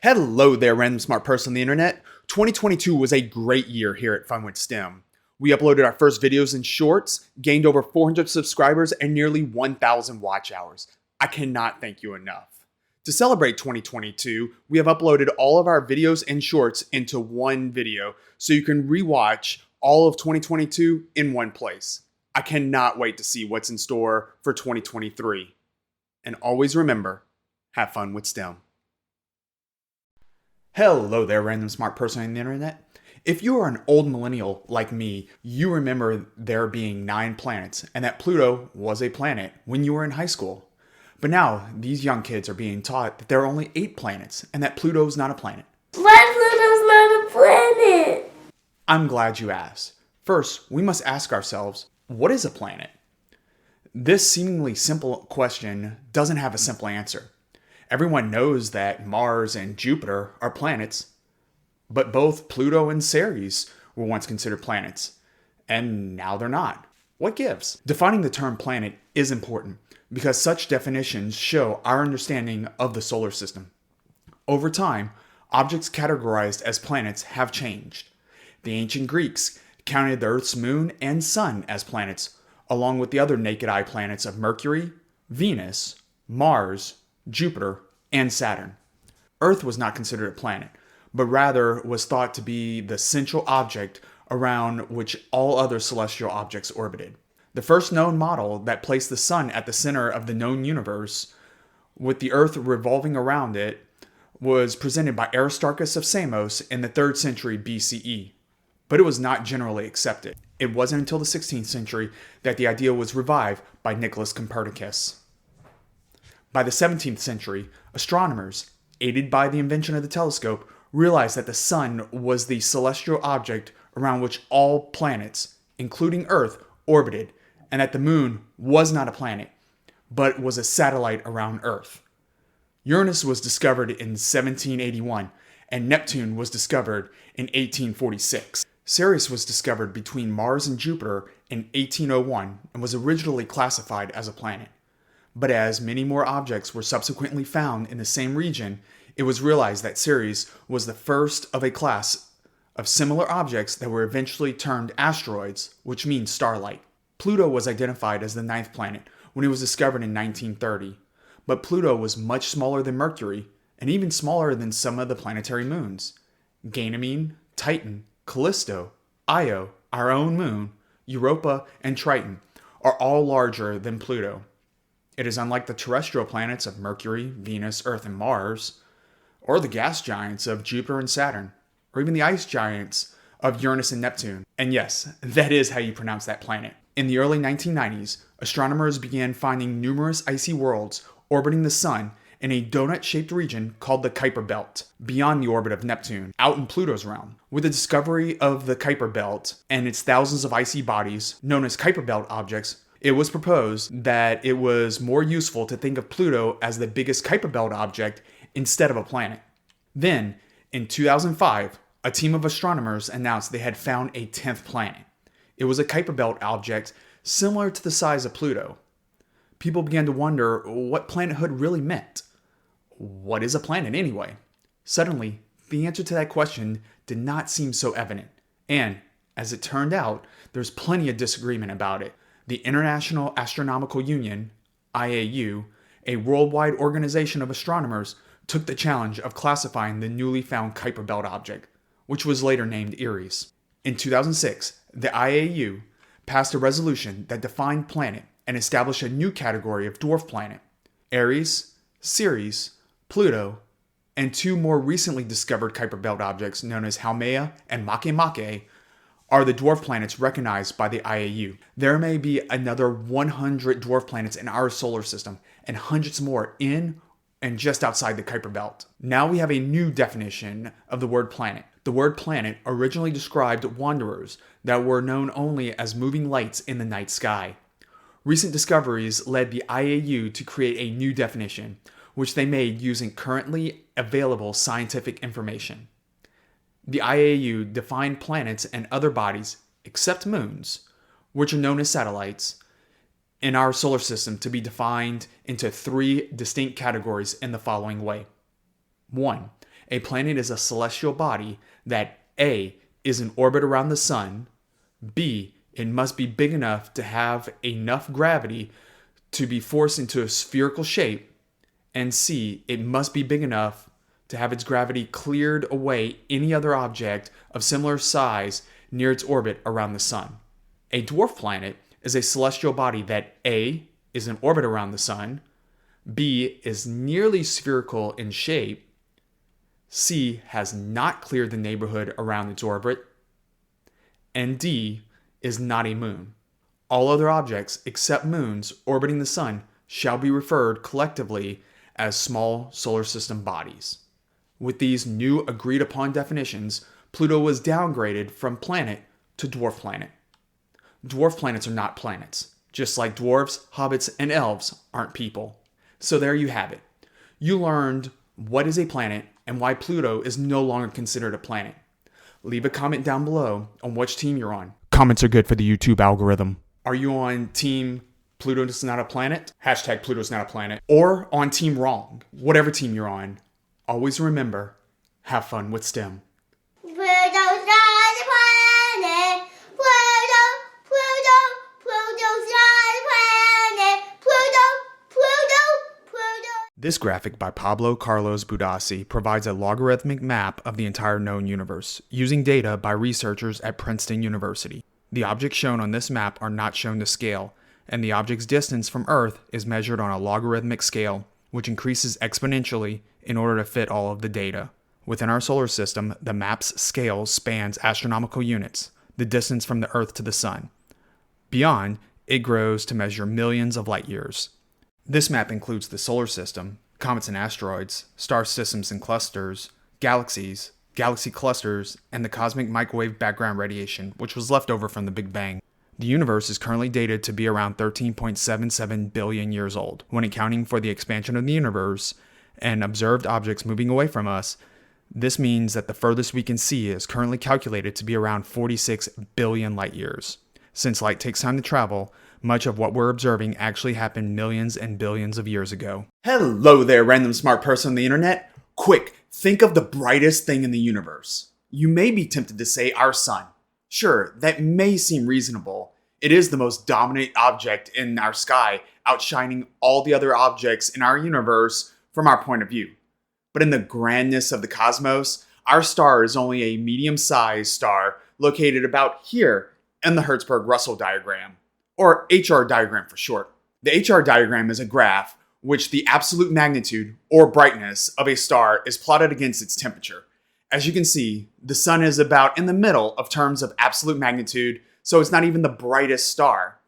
Hello there, random smart person on the internet. 2022 was a great year here at Fun with STEM. We uploaded our first videos and shorts, gained over 400 subscribers, and nearly 1,000 watch hours. I cannot thank you enough. To celebrate 2022, we have uploaded all of our videos and shorts into one video so you can rewatch all of 2022 in one place. I cannot wait to see what's in store for 2023. And always remember, have fun with STEM. Hello there, random smart person on the internet. If you are an old millennial like me, you remember there being 9 planets and that Pluto was a planet when you were in high school. But now, these young kids are being taught that there are only 8 planets and that Pluto is not a planet. Why Pluto's not a planet? I'm glad you asked. First, we must ask ourselves, what is a planet? This seemingly simple question doesn't have a simple answer. Everyone knows that Mars and Jupiter are planets, but both Pluto and Ceres were once considered planets, and now they're not. What gives? Defining the term planet is important because such definitions show our understanding of the solar system. Over time, objects categorized as planets have changed. The ancient Greeks counted the Earth's moon and sun as planets, along with the other naked eye planets of Mercury, Venus, Mars, Jupiter, and Saturn. Earth was not considered a planet, but rather was thought to be the central object around which all other celestial objects orbited. The first known model that placed the sun at the center of the known universe, with the Earth revolving around it, was presented by Aristarchus of Samos in the 3rd century BCE, but it was not generally accepted. It wasn't until the 16th century that the idea was revived by Nicholas Copernicus. By the 17th century, astronomers, aided by the invention of the telescope, realized that the sun was the celestial object around which all planets, including Earth, orbited, and that the moon was not a planet, but was a satellite around Earth. Uranus was discovered in 1781, and Neptune was discovered in 1846. Ceres was discovered between Mars and Jupiter in 1801 and was originally classified as a planet. But as many more objects were subsequently found in the same region, it was realized that Ceres was the first of a class of similar objects that were eventually termed asteroids, which means starlight. Pluto was identified as the 9th planet when it was discovered in 1930, but Pluto was much smaller than Mercury and even smaller than some of the planetary moons. Ganymede, Titan, Callisto, Io, our own moon, Europa, and Triton are all larger than Pluto. It is unlike the terrestrial planets of Mercury, Venus, Earth, and Mars, or the gas giants of Jupiter and Saturn, or even the ice giants of Uranus and Neptune. And yes, that is how you pronounce that planet. In the early 1990s, astronomers began finding numerous icy worlds orbiting the sun in a donut-shaped region called the Kuiper Belt, beyond the orbit of Neptune, out in Pluto's realm. With the discovery of the Kuiper Belt and its thousands of icy bodies, known as Kuiper Belt objects, it was proposed that it was more useful to think of Pluto as the biggest Kuiper Belt object instead of a planet. Then, in 2005, a team of astronomers announced they had found a 10th planet. It was a Kuiper Belt object similar to the size of Pluto. People began to wonder what planethood really meant. What is a planet anyway? Suddenly, the answer to that question did not seem so evident. And, as it turned out, there's plenty of disagreement about it. The International Astronomical Union, IAU, a worldwide organization of astronomers, took the challenge of classifying the newly found Kuiper Belt object, which was later named Eris. In 2006, the IAU passed a resolution that defined planet and established a new category of dwarf planet. Eris, Ceres, Pluto, and 2 more recently discovered Kuiper Belt objects known as Haumea and Makemake are the dwarf planets recognized by the IAU. There may be another 100 dwarf planets in our solar system and hundreds more in and just outside the Kuiper Belt. Now we have a new definition of the word planet. The word planet originally described wanderers that were known only as moving lights in the night sky. Recent discoveries led the IAU to create a new definition, which they made using currently available scientific information. The IAU defined planets and other bodies, except moons, which are known as satellites, in our solar system to be defined into 3 distinct categories in the following way. 1. A planet is a celestial body that A, is in orbit around the sun, B, it must be big enough to have enough gravity to be forced into a spherical shape, and C, it must be big enough to have its gravity cleared away any other object of similar size near its orbit around the sun. A dwarf planet is a celestial body that A, is in orbit around the sun, B, is nearly spherical in shape, C, has not cleared the neighborhood around its orbit, and D, is not a moon. All other objects except moons orbiting the sun shall be referred collectively as small solar system bodies. With these new agreed upon definitions, Pluto was downgraded from planet to dwarf planet. Dwarf planets are not planets, just like dwarves, hobbits, and elves aren't people. So there you have it. You learned what is a planet and why Pluto is no longer considered a planet. Leave a comment down below on which team you're on. Comments are good for the YouTube algorithm. Are you on team Pluto is not a planet? Hashtag Pluto's not a planet. Or on team wrong? Whatever team you're on, always remember, have fun with STEM. Pluto's not a planet. Pluto's not a planet. Pluto. This graphic by Pablo Carlos Budassi provides a logarithmic map of the entire known universe, using data by researchers at Princeton University. The objects shown on this map are not shown to scale, and the object's distance from Earth is measured on a logarithmic scale, which increases exponentially in order to fit all of the data. Within our solar system, the map's scale spans astronomical units, the distance from the Earth to the Sun. Beyond, it grows to measure millions of light years. This map includes the solar system, comets and asteroids, star systems and clusters, galaxies, galaxy clusters, and the cosmic microwave background radiation, which was left over from the Big Bang. The universe is currently dated to be around 13.77 billion years old. When accounting for the expansion of the universe and observed objects moving away from us, this means that the furthest we can see is currently calculated to be around 46 billion light years. Since light takes time to travel, much of what we're observing actually happened millions and billions of years ago. Hello there, random smart person on the internet. Quick, think of the brightest thing in the universe. You may be tempted to say our sun. Sure, that may seem reasonable. It is the most dominant object in our sky, outshining all the other objects in our universe from our point of view. But in the grandness of the cosmos, our star is only a medium-sized star located about here in the Hertzsprung-Russell diagram, or HR diagram for short. The HR diagram is a graph which the absolute magnitude or brightness of a star is plotted against its temperature. As you can see, the sun is about in the middle of terms of absolute magnitude, so it's not even the brightest star.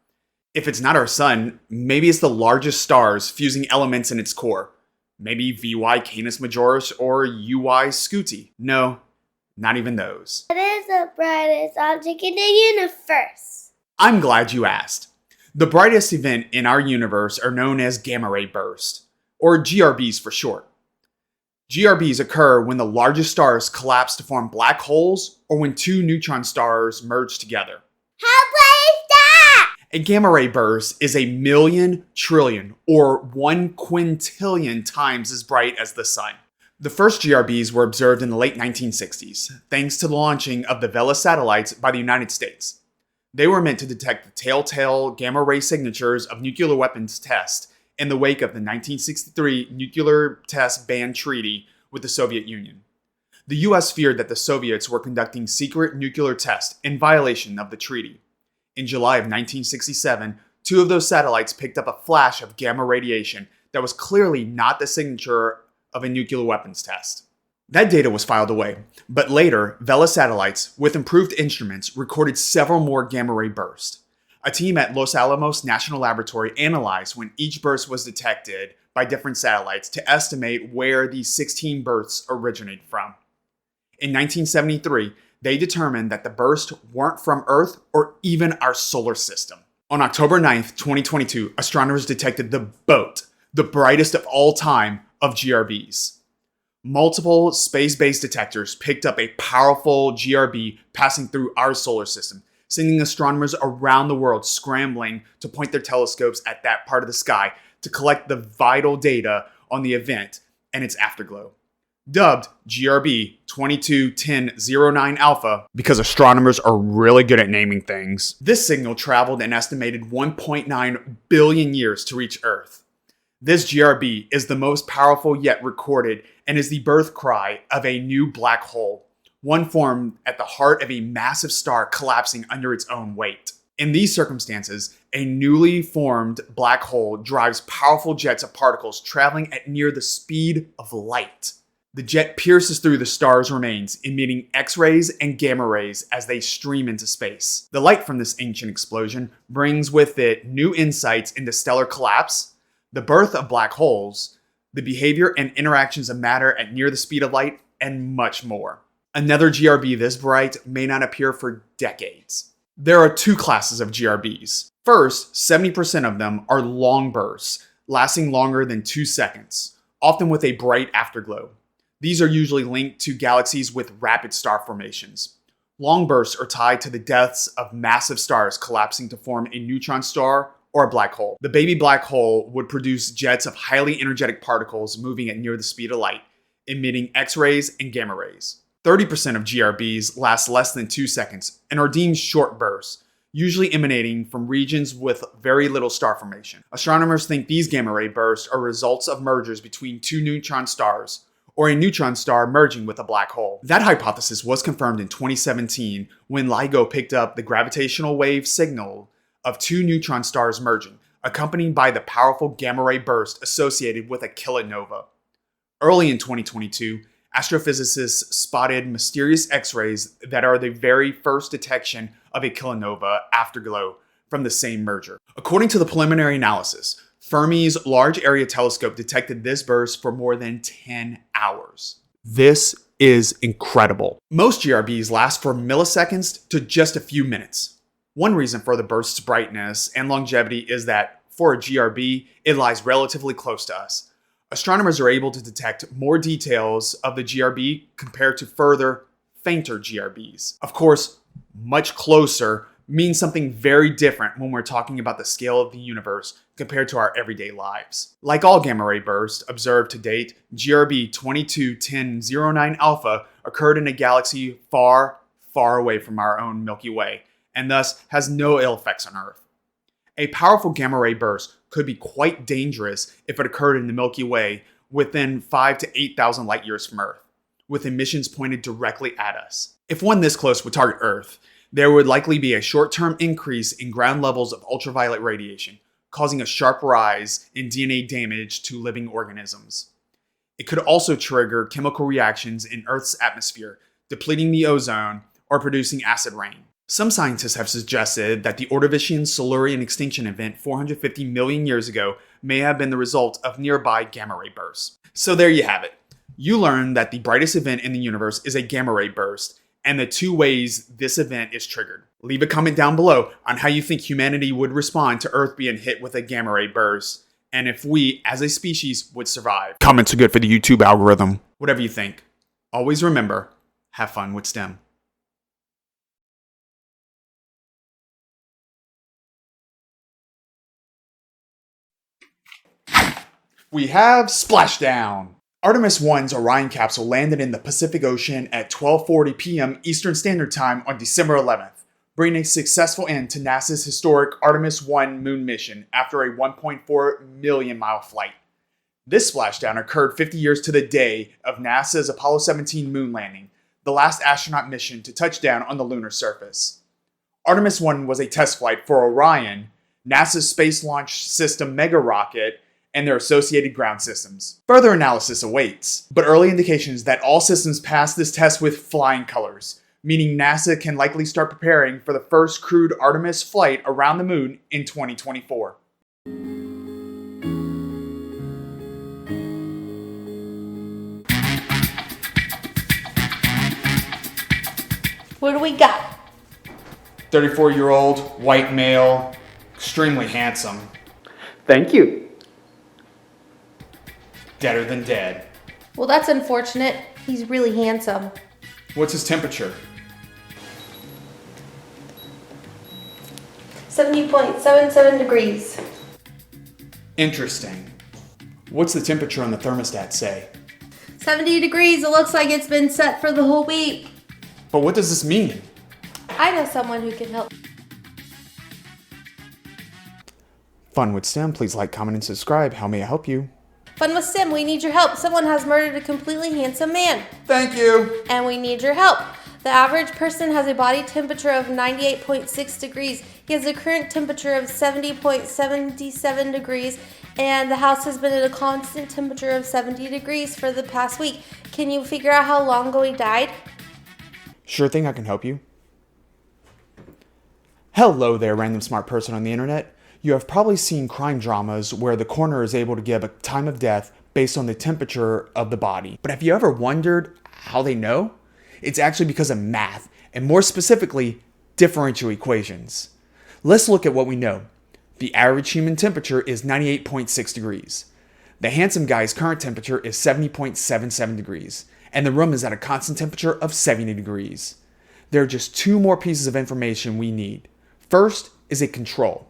If it's not our sun, maybe it's the largest stars fusing elements in its core. Maybe VY Canis Majoris or UY Scuti. No, not even those. What is the brightest object in the universe? I'm glad you asked. The brightest event in our universe are known as gamma ray bursts, or GRBs for short. GRBs occur when the largest stars collapse to form black holes or when two neutron stars merge together. How bright is that? A gamma ray burst is a million trillion or 1 quintillion times as bright as the sun. The first GRBs were observed in the late 1960s, thanks to the launching of the Vela satellites by the United States. They were meant to detect the telltale gamma ray signatures of nuclear weapons tests in the wake of the 1963 Nuclear Test Ban Treaty with the Soviet Union. The US feared that the Soviets were conducting secret nuclear tests in violation of the treaty. In July of 1967, two of those satellites picked up a flash of gamma radiation that was clearly not the signature of a nuclear weapons test. That data was filed away, but later, Vela satellites, with improved instruments, recorded several more gamma ray bursts. A team at Los Alamos National Laboratory analyzed when each burst was detected by different satellites to estimate where these 16 bursts originated from. In 1973, they determined that the bursts weren't from Earth or even our solar system. On October 9th, 2022, astronomers detected the BOAT, the brightest of all time of GRBs. Multiple space-based detectors picked up a powerful GRB passing through our solar system, sending astronomers around the world scrambling to point their telescopes at that part of the sky to collect the vital data on the event and its afterglow. dubbed GRB 221009 Alpha because astronomers are really good at naming things. This signal traveled an estimated 1.9 billion years to reach Earth. This GRB is the most powerful yet recorded and is the birth cry of a new black hole, one formed at the heart of a massive star collapsing under its own weight. In these circumstances, a newly formed black hole drives powerful jets of particles traveling at near the speed of light. The jet pierces through the star's remains, emitting X-rays and gamma rays as they stream into space. The light from this ancient explosion brings with it new insights into stellar collapse, the birth of black holes, the behavior and interactions of matter at near the speed of light, and much more. Another GRB this bright may not appear for decades. There are two classes of GRBs. First, 70% of them are long bursts, lasting longer than 2 seconds, often with a bright afterglow. These are usually linked to galaxies with rapid star formations. Long bursts are tied to the deaths of massive stars collapsing to form a neutron star or a black hole. The baby black hole would produce jets of highly energetic particles moving at near the speed of light, emitting X-rays and gamma rays. 30% of GRBs last less than 2 seconds and are deemed short bursts, usually emanating from regions with very little star formation. Astronomers think these gamma ray bursts are results of mergers between two neutron stars, or a neutron star merging with a black hole. That hypothesis was confirmed in 2017 when LIGO picked up the gravitational wave signal of two neutron stars merging, accompanied by the powerful gamma ray burst associated with a kilonova. Early in 2022, astrophysicists spotted mysterious X-rays that are the very first detection of a kilonova afterglow from the same merger. According to the preliminary analysis, Fermi's Large Area Telescope detected this burst for more than 10 hours. This is incredible. Most GRBs last from milliseconds to just a few minutes. One reason for the burst's brightness and longevity is that, for a GRB, it lies relatively close to us. Astronomers are able to detect more details of the GRB compared to further, fainter GRBs. Of course, much closer means something very different when we're talking about the scale of the universe compared to our everyday lives. Like all gamma ray bursts observed to date, GRB 221009 Alpha occurred in a galaxy far, far away from our own Milky Way, and thus has no ill effects on Earth. A powerful gamma ray burst could be quite dangerous if it occurred in the Milky Way within 5 to 8,000 light years from Earth, with emissions pointed directly at us. If one this close would target Earth, there would likely be a short-term increase in ground levels of ultraviolet radiation, causing a sharp rise in DNA damage to living organisms. It could also trigger chemical reactions in Earth's atmosphere, depleting the ozone or producing acid rain. Some scientists have suggested that the Ordovician-Silurian extinction event 450 million years ago may have been the result of nearby gamma ray bursts. So there you have it. You learned that the brightest event in the universe is a gamma ray burst, and the two ways this event is triggered. Leave a comment down below on how you think humanity would respond to Earth being hit with a gamma ray burst, and if we, as a species, would survive. Comments are good for the YouTube algorithm. Whatever you think. Always remember, have fun with STEM. We have Splashdown. Artemis 1's Orion capsule landed in the Pacific Ocean at 12:40 p.m. Eastern Standard Time on December 11th, bringing a successful end to NASA's historic Artemis 1 moon mission after a 1.4 million mile flight. This splashdown occurred 50 years to the day of NASA's Apollo 17 moon landing, the last astronaut mission to touch down on the lunar surface. Artemis 1 was a test flight for Orion, NASA's Space Launch System mega rocket, and their associated ground systems. Further analysis awaits, but early indications that all systems passed this test with flying colors, meaning NASA can likely start preparing for the first crewed Artemis flight around the moon in 2024. What do we got? 34-year-old, white male, extremely handsome. Thank you. Deader than dead. Well, that's unfortunate. He's really handsome. What's his temperature? 70.77 degrees. Interesting. What's the temperature on the thermostat say? 70 degrees. It looks like it's been set for the whole week. But what does this mean? I know someone who can help. Fun with STEM, please like, comment, and subscribe. How may I help you? Fun with Sim, we need your help. Someone has murdered a completely handsome man, Thank you. and we need your help. The average person has a body temperature of 98.6 degrees. He has a current temperature of 70.77 degrees, and the house has been at a constant temperature of 70 degrees for the past week. Can you figure out how long ago he died? Sure thing, I can help you. Hello there, random smart person on the internet. You have probably seen crime dramas where the coroner is able to give a time of death based on the temperature of the body. But have you ever wondered how they know? It's actually because of math, and more specifically, differential equations. Let's look at what we know. The average human temperature is 98.6 degrees. The handsome guy's current temperature is 70.77 degrees, and the room is at a constant temperature of 70 degrees. There are just two more pieces of information we need. First is a control.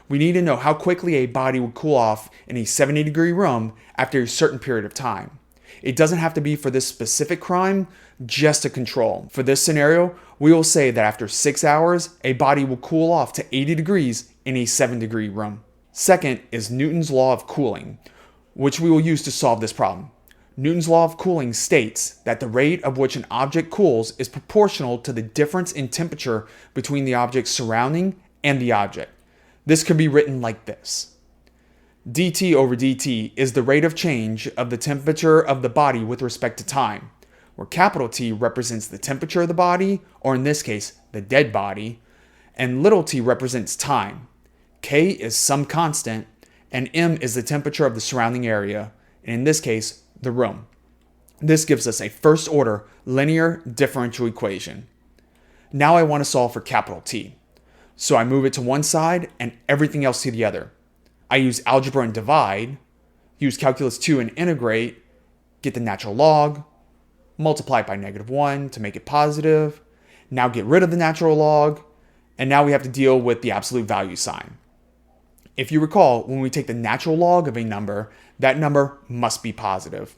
We need to know how quickly a body would cool off in a 70-degree room after a certain period of time. It doesn't have to be for this specific crime, just a control. For this scenario, we will say that after 6 hours, a body will cool off to 80 degrees in a 7-degree room. Second is Newton's law of cooling, which we will use to solve this problem. Newton's law of cooling states that the rate of which an object cools is proportional to the difference in temperature between the object surrounding and the object. This could be written like this. dt over dt is the rate of change of the temperature of the body with respect to time, where capital T represents the temperature of the body, or in this case, the dead body, and little t represents time. K is some constant, and m is the temperature of the surrounding area, and in this case, the room. This gives us a first order linear differential equation. Now I want to solve for capital T. So I move it to one side and everything else to the other. I use algebra and divide, use calculus 2 and integrate, get the natural log, multiply it by -1 to make it positive, now get rid of the natural log, and now we have to deal with the absolute value sign. If you recall, when we take the natural log of a number, that number must be positive.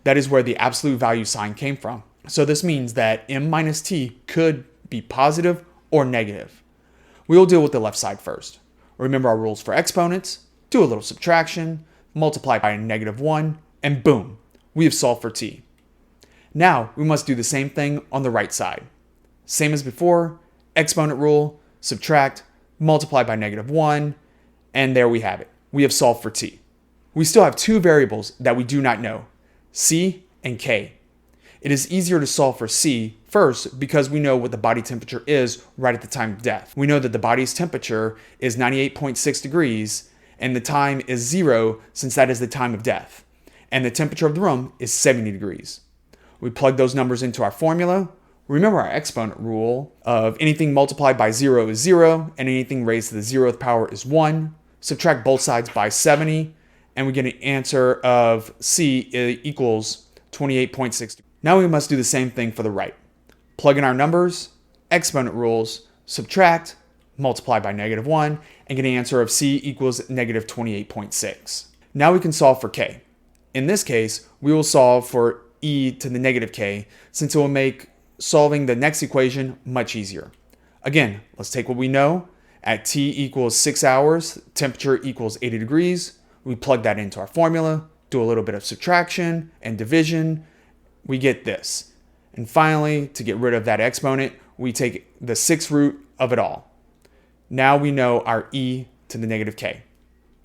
That is where the absolute value sign came from. So this means that m minus t could be positive or negative. We will deal with the left side first. Remember our rules for exponents, do a little subtraction, multiply by -1, and boom, we have solved for t. Now we must do the same thing on the right side. Same as before, exponent rule, subtract, multiply by -1, and there we have it. We have solved for t. We still have two variables that we do not know, c and k. It is easier to solve for c first because we know what the body temperature is right at the time of death. We know that the body's temperature is 98.6 degrees and the time is 0 since that is the time of death. And the temperature of the room is 70 degrees. We plug those numbers into our formula. Remember our exponent rule of anything multiplied by 0 is 0 and anything raised to the 0th power is 1. Subtract both sides by 70 and we get an answer of c equals 28.6. Now we must do the same thing for the right. Plug in our numbers, exponent rules, subtract, multiply by -1, and get an answer of c equals -28.6. Now we can solve for k. In this case, we will solve for e to the negative k, since it will make solving the next equation much easier. Again, let's take what we know. At t equals 6 hours, temperature equals 80 degrees. We plug that into our formula, do a little bit of subtraction and division. We get this. And finally, to get rid of that exponent, we take the 6th root of it all. Now we know our e to the negative k.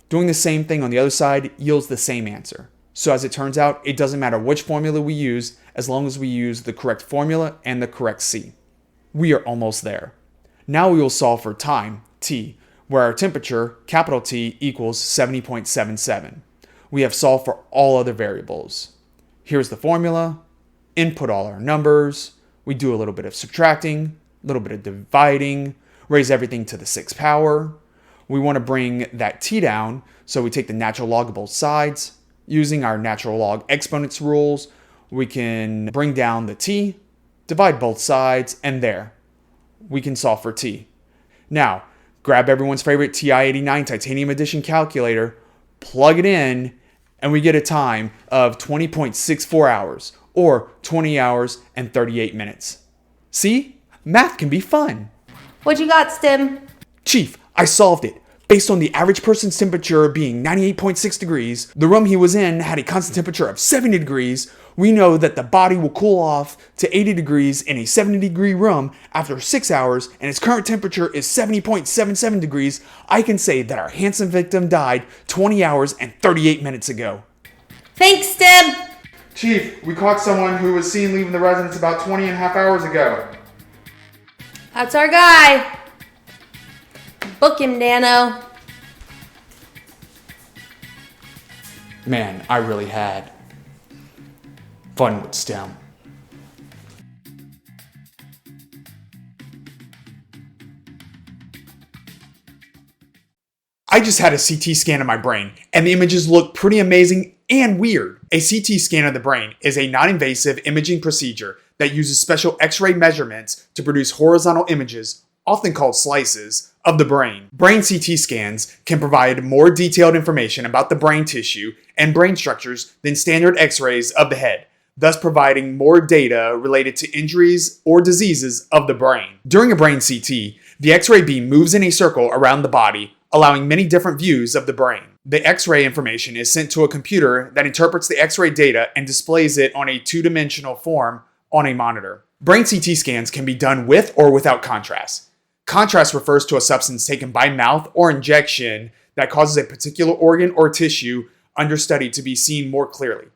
Doing the same thing on the other side yields the same answer. So as it turns out, it doesn't matter which formula we use as long as we use the correct formula and the correct c. We are almost there. Now we will solve for time, t, where our temperature, capital T, equals 70.77. We have solved for all other variables. Here's the formula. Input all our numbers. We do a little bit of subtracting, a little bit of dividing, raise everything to the 6th power. We want to bring that t down, so we take the natural log of both sides. Using our natural log exponents rules, we can bring down the t, divide both sides, and there. We can solve for t. Now, grab everyone's favorite TI-89 Titanium Edition calculator, plug it in, and we get a time of 20.64 hours, or 20 hours and 38 minutes. See? Math can be fun. What you got, Stim? Chief, I solved it. Based on the average person's temperature being 98.6 degrees, the room he was in had a constant temperature of 70 degrees. We know that the body will cool off to 80 degrees in a 70-degree room after 6 hours, and its current temperature is 70.77 degrees. I can say that our handsome victim died 20 hours and 38 minutes ago. Thanks, Stim. Chief, we caught someone who was seen leaving the residence about 20 and a half hours ago. That's our guy. Book him, Nano. Man, I really had fun with STEM. I just had a CT scan of my brain, and the images look pretty amazing and weird. A CT scan of the brain is a non-invasive imaging procedure that uses special X-ray measurements to produce horizontal images, often called slices, of the brain. Brain CT scans can provide more detailed information about the brain tissue and brain structures than standard X-rays of the head, thus providing more data related to injuries or diseases of the brain. During a brain CT, the X-ray beam moves in a circle around the body, allowing many different views of the brain. The X-ray information is sent to a computer that interprets the X-ray data and displays it on a two-dimensional form on a monitor. Brain CT scans can be done with or without contrast. Contrast refers to a substance taken by mouth or injection that causes a particular organ or tissue under study to be seen more clearly.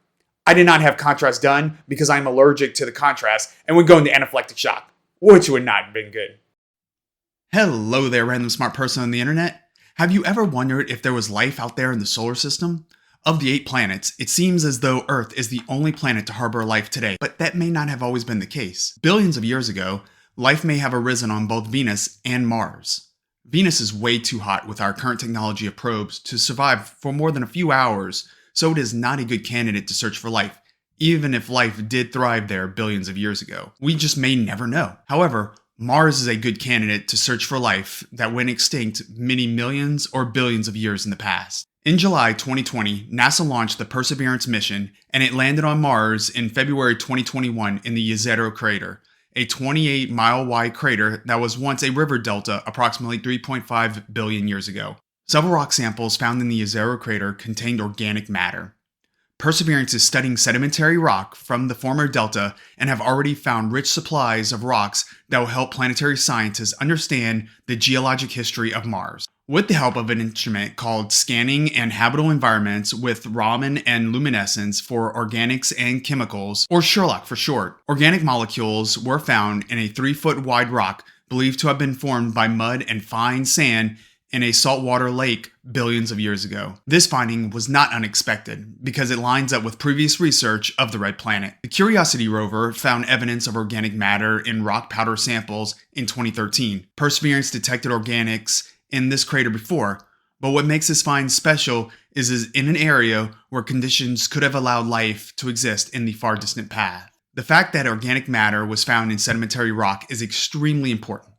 I did not have contrast done because I'm allergic to the contrast and would go into anaphylactic shock, which would not have been good. Hello there, random smart person on the internet. Have you ever wondered if there was life out there in the solar system? Of the 8 planets, it seems as though Earth is the only planet to harbor life today, but that may not have always been the case. Billions of years ago, life may have arisen on both Venus and Mars. Venus is way too hot with our current technology of probes to survive for more than a few hours, so it is not a good candidate to search for life, even if life did thrive there billions of years ago. We just may never know. However, Mars is a good candidate to search for life that went extinct many millions or billions of years in the past. In July 2020, NASA launched the Perseverance mission, and it landed on Mars in February 2021 in the Jezero crater, a 28-mile-wide crater that was once a river delta approximately 3.5 billion years ago. Several rock samples found in the Jezero crater contained organic matter. Perseverance is studying sedimentary rock from the former delta and have already found rich supplies of rocks that will help planetary scientists understand the geologic history of Mars. With the help of an instrument called Scanning and Habitable Environments with Raman and Luminescence for Organics and Chemicals, or SHERLOC for short, organic molecules were found in a 3-foot-wide rock believed to have been formed by mud and fine sand in a saltwater lake billions of years ago. This finding was not unexpected because it lines up with previous research of the Red Planet. The Curiosity rover found evidence of organic matter in rock powder samples in 2013. Perseverance detected organics in this crater before, but what makes this find special is in an area where conditions could have allowed life to exist in the far distant past. The fact that organic matter was found in sedimentary rock is extremely important.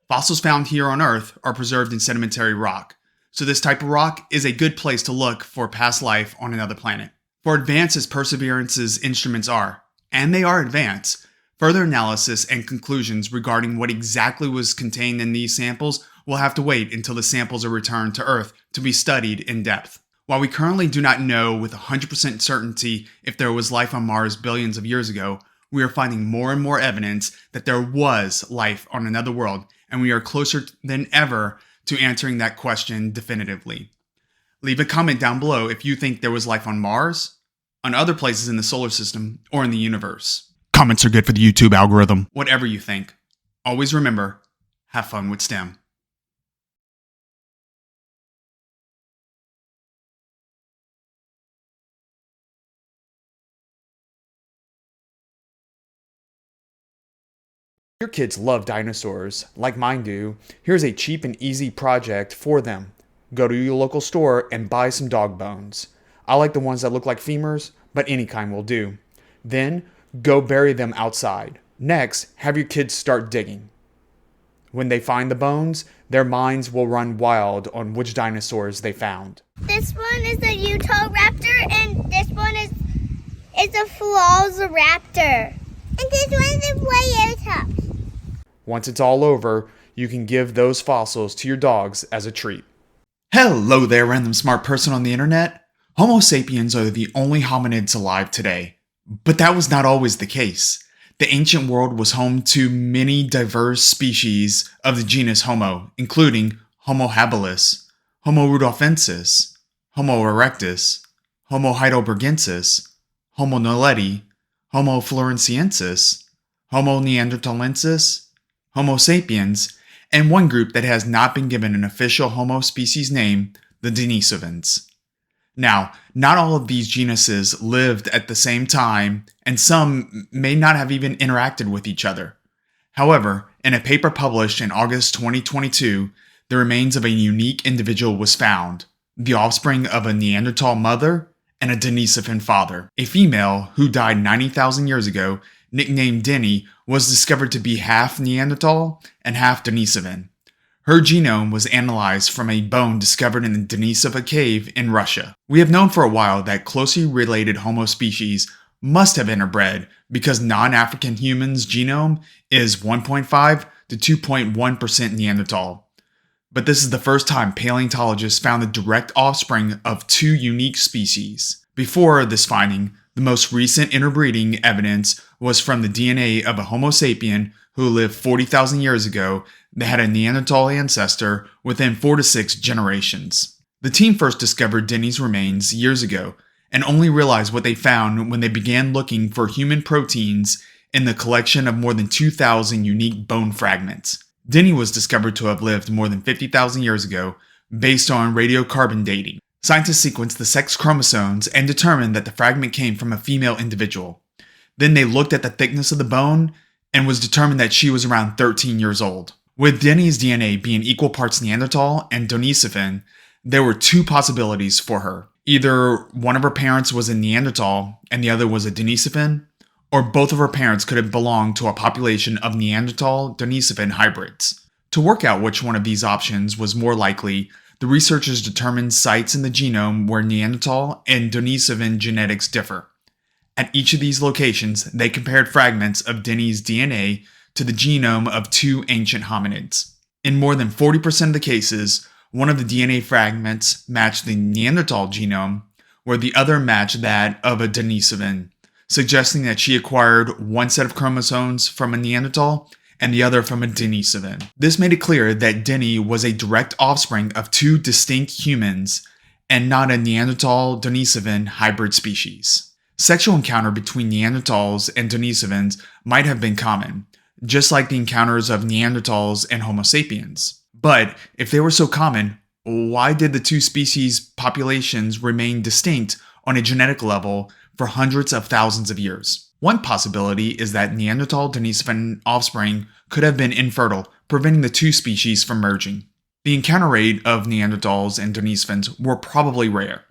Fossils found here on Earth are preserved in sedimentary rock, so this type of rock is a good place to look for past life on another planet. For advanced as Perseverance's instruments are, and they are advanced, further analysis and conclusions regarding what exactly was contained in these samples will have to wait until the samples are returned to Earth to be studied in depth. While we currently do not know with 100% certainty if there was life on Mars billions of years ago, we are finding more and more evidence that there was life on another world, and we are closer than ever to answering that question definitively. Leave a comment down below if you think there was life on Mars, on other places in the solar system, or in the universe. Comments are good for the YouTube algorithm. Whatever you think, always remember, have fun with STEM. Your kids love dinosaurs, like mine do. Here's a cheap and easy project for them. Go to your local store and buy some dog bones. I like the ones that look like femurs, but any kind will do. Then, go bury them outside. Next, have your kids start digging. When they find the bones, their minds will run wild on which dinosaurs they found. This one is the Utah raptor, and this one is a velociraptor. And this one is a Triceratops. Once it's all over, you can give those fossils to your dogs as a treat. Hello there, random smart person on the internet. Homo sapiens are the only hominids alive today. But that was not always the case. The ancient world was home to many diverse species of the genus Homo, including Homo habilis, Homo rudolfensis, Homo erectus, Homo heidelbergensis, Homo naledi, Homo floresiensis, Homo neanderthalensis, Homo sapiens, and one group that has not been given an official Homo species name, the Denisovans. Now, not all of these genuses lived at the same time, and some may not have even interacted with each other. However, in a paper published in August 2022, the remains of a unique individual was found, the offspring of a Neanderthal mother and a Denisovan father. A female who died 90,000 years ago, nicknamed Denny, was discovered to be half Neanderthal and half Denisovan. Her genome was analyzed from a bone discovered in the Denisova cave in Russia. We have known for a while that closely related Homo species must have interbred because non-African humans' genome is 1.5 to 2.1% Neanderthal. But this is the first time paleontologists found the direct offspring of two unique species. Before this finding, the most recent interbreeding evidence was from the DNA of a Homo sapien who lived 40,000 years ago that had a Neanderthal ancestor within 4 to 6 generations. The team first discovered Denny's remains years ago and only realized what they found when they began looking for human proteins in the collection of more than 2,000 unique bone fragments. Denny was discovered to have lived more than 50,000 years ago based on radiocarbon dating. Scientists sequenced the sex chromosomes and determined that the fragment came from a female individual. Then they looked at the thickness of the bone and was determined that she was around 13 years old. With Denny's DNA being equal parts Neanderthal and Denisovan, there were two possibilities for her. Either one of her parents was a Neanderthal and the other was a Denisovan, or both of her parents could have belonged to a population of Neanderthal-Denisovan hybrids. To work out which one of these options was more likely, the researchers determined sites in the genome where Neanderthal and Denisovan genetics differ. At each of these locations, they compared fragments of Denny's DNA to the genome of two ancient hominids. In more than 40% of the cases, one of the DNA fragments matched the Neanderthal genome, where the other matched that of a Denisovan, suggesting that she acquired one set of chromosomes from a Neanderthal and the other from a Denisovan. This made it clear that Denny was a direct offspring of two distinct humans and not a Neanderthal-Denisovan hybrid species. Sexual encounter between Neanderthals and Denisovans might have been common, just like the encounters of Neanderthals and Homo sapiens. But if they were so common, why did the two species populations remain distinct on a genetic level for hundreds of thousands of years? One possibility is that Neanderthal-Denisovan offspring could have been infertile, preventing the two species from merging. The encounter rate of Neanderthals and Denisovans were probably rare.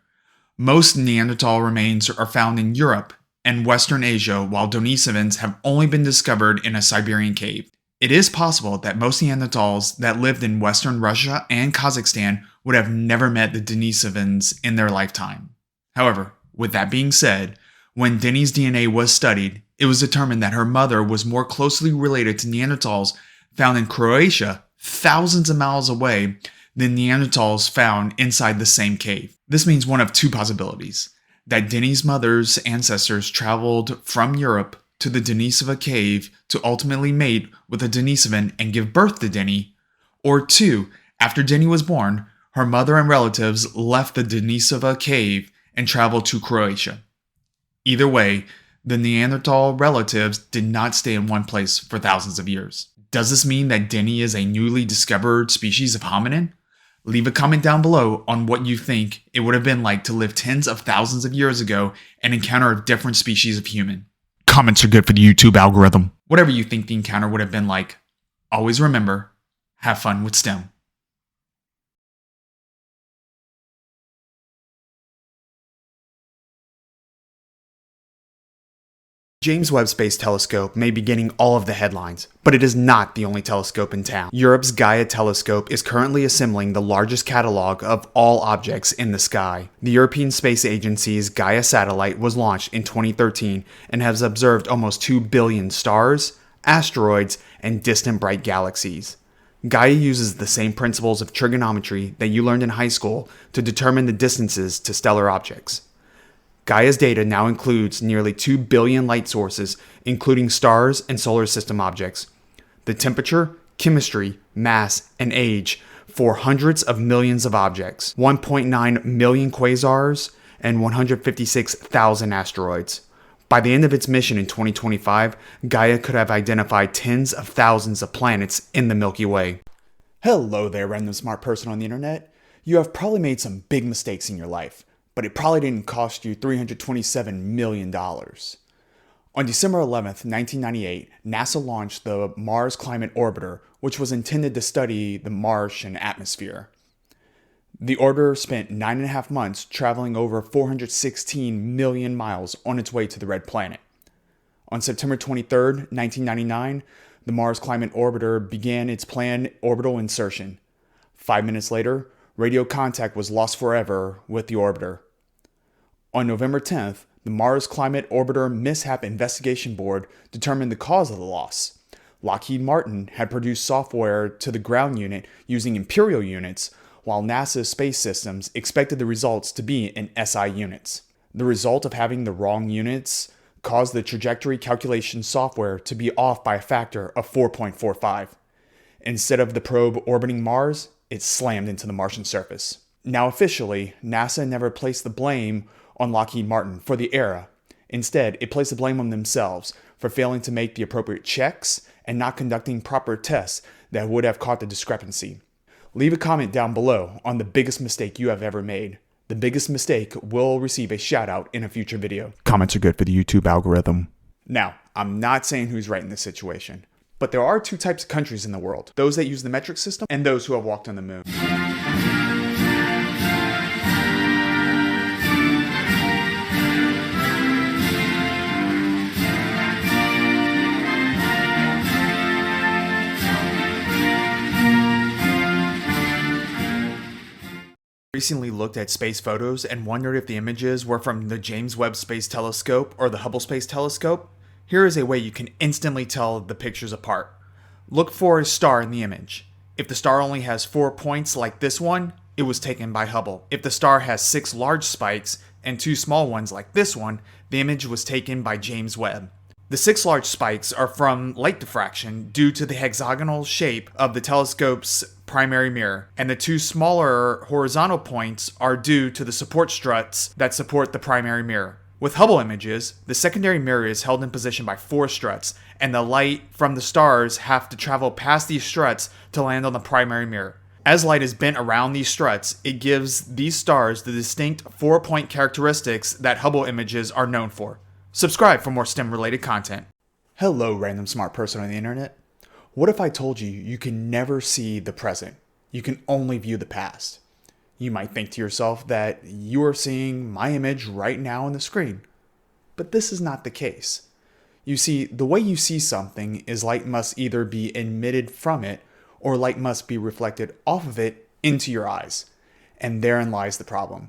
Most Neanderthal remains are found in Europe and Western Asia, while Denisovans have only been discovered in a Siberian cave. It is possible that most Neanderthals that lived in Western Russia and Kazakhstan would have never met the Denisovans in their lifetime. However, with that being said, when Denny's DNA was studied, it was determined that her mother was more closely related to Neanderthals found in Croatia, thousands of miles away, than Neanderthals found inside the same cave. This means one of two possibilities: that Denny's mother's ancestors traveled from Europe to the Denisova cave to ultimately mate with a Denisovan and give birth to Denny, or two, after Denny was born, her mother and relatives left the Denisova cave and traveled to Croatia. Either way, the Neanderthal relatives did not stay in one place for thousands of years. Does this mean that Denny is a newly discovered species of hominin? Leave a comment down below on what you think it would have been like to live tens of thousands of years ago and encounter a different species of human. Comments are good for the YouTube algorithm. Whatever you think the encounter would have been like, always remember, have fun with STEM. James Webb Space Telescope may be getting all of the headlines, but it is not the only telescope in town. Europe's Gaia telescope is currently assembling the largest catalog of all objects in the sky. The European Space Agency's Gaia satellite was launched in 2013 and has observed almost 2 billion stars, asteroids, and distant bright galaxies. Gaia uses the same principles of trigonometry that you learned in high school to determine the distances to stellar objects. Gaia's data now includes nearly 2 billion light sources, including stars and solar system objects, the temperature, chemistry, mass, and age for hundreds of millions of objects, 1.9 million quasars, and 156,000 asteroids. By the end of its mission in 2025, Gaia could have identified tens of thousands of planets in the Milky Way. Hello there, random smart person on the internet. You have probably made some big mistakes in your life, but it probably didn't cost you $327 million. On December 11th, 1998, NASA launched the Mars Climate Orbiter, which was intended to study the Martian atmosphere. The orbiter spent 9.5 months traveling over 416 million miles on its way to the Red Planet. On September 23rd, 1999, the Mars Climate Orbiter began its planned orbital insertion. 5 minutes later, radio contact was lost forever with the orbiter. On November 10th, the Mars Climate Orbiter Mishap Investigation Board determined the cause of the loss. Lockheed Martin had produced software to the ground unit using imperial units, while NASA's space systems expected the results to be in SI units. The result of having the wrong units caused the trajectory calculation software to be off by a factor of 4.45. Instead of the probe orbiting Mars, it slammed into the Martian surface. Now officially, NASA never placed the blame on Lockheed Martin for the error. Instead, it placed the blame on themselves for failing to make the appropriate checks and not conducting proper tests that would have caught the discrepancy. Leave a comment down below on the biggest mistake you have ever made. The biggest mistake will receive a shout out in a future video. Comments are good for the YouTube algorithm. Now, I'm not saying who's right in this situation, but there are two types of countries in the world: those that use the metric system and those who have walked on the moon. Recently looked at space photos and wondered if the images were from the James Webb Space Telescope or the Hubble Space Telescope. Here is a way you can instantly tell the pictures apart. Look for a star in the image. If the star only has 4 points like this one, it was taken by Hubble. If the star has 6 large spikes and 2 small ones like this one, the image was taken by James Webb. The 6 large spikes are from light diffraction due to the hexagonal shape of the telescope's primary mirror, and the 2 smaller horizontal points are due to the support struts that support the primary mirror. With Hubble images, the secondary mirror is held in position by 4 struts, and the light from the stars have to travel past these struts to land on the primary mirror. As light is bent around these struts, it gives these stars the distinct 4-point characteristics that Hubble images are known for. Subscribe for more STEM-related content. Hello, random smart person on the internet. What if I told you you can never see the present? You can only view the past. You might think to yourself that you are seeing my image right now on the screen. But this is not the case. You see, the way you see something is light must either be emitted from it or light must be reflected off of it into your eyes. And therein lies the problem.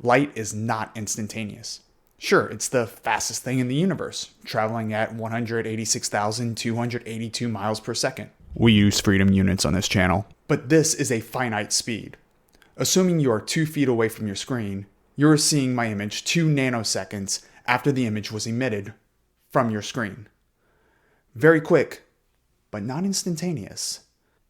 Light is not instantaneous. Sure, it's the fastest thing in the universe, traveling at 186,282 miles per second. We use freedom units on this channel. But this is a finite speed. Assuming you are 2 feet away from your screen, you are seeing my image 2 nanoseconds after the image was emitted from your screen. Very quick, but not instantaneous.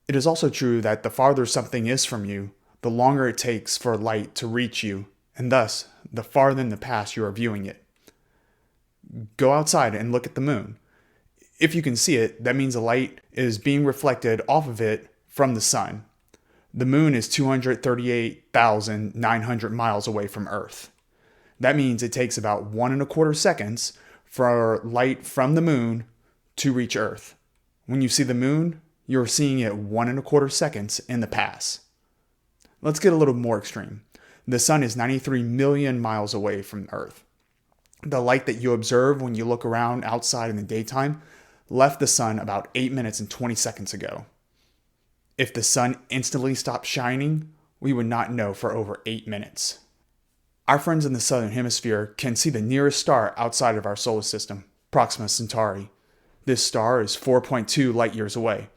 It is also true that the farther something is from you, the longer it takes for light to reach you, and thus, the farther in the past you are viewing it. Go outside and look at the moon. If you can see it, that means the light is being reflected off of it from the sun. The moon is 238,900 miles away from Earth. That means it takes about 1.25 seconds for light from the moon to reach Earth. When you see the moon, you're seeing it 1.25 seconds in the past. Let's get a little more extreme. The sun is 93 million miles away from Earth. The light that you observe when you look around outside in the daytime left the sun about 8 minutes and 20 seconds ago. If the sun instantly stopped shining, we would not know for over 8 minutes. Our friends in the southern hemisphere can see the nearest star outside of our solar system, Proxima Centauri. This star is 4.2 light years away.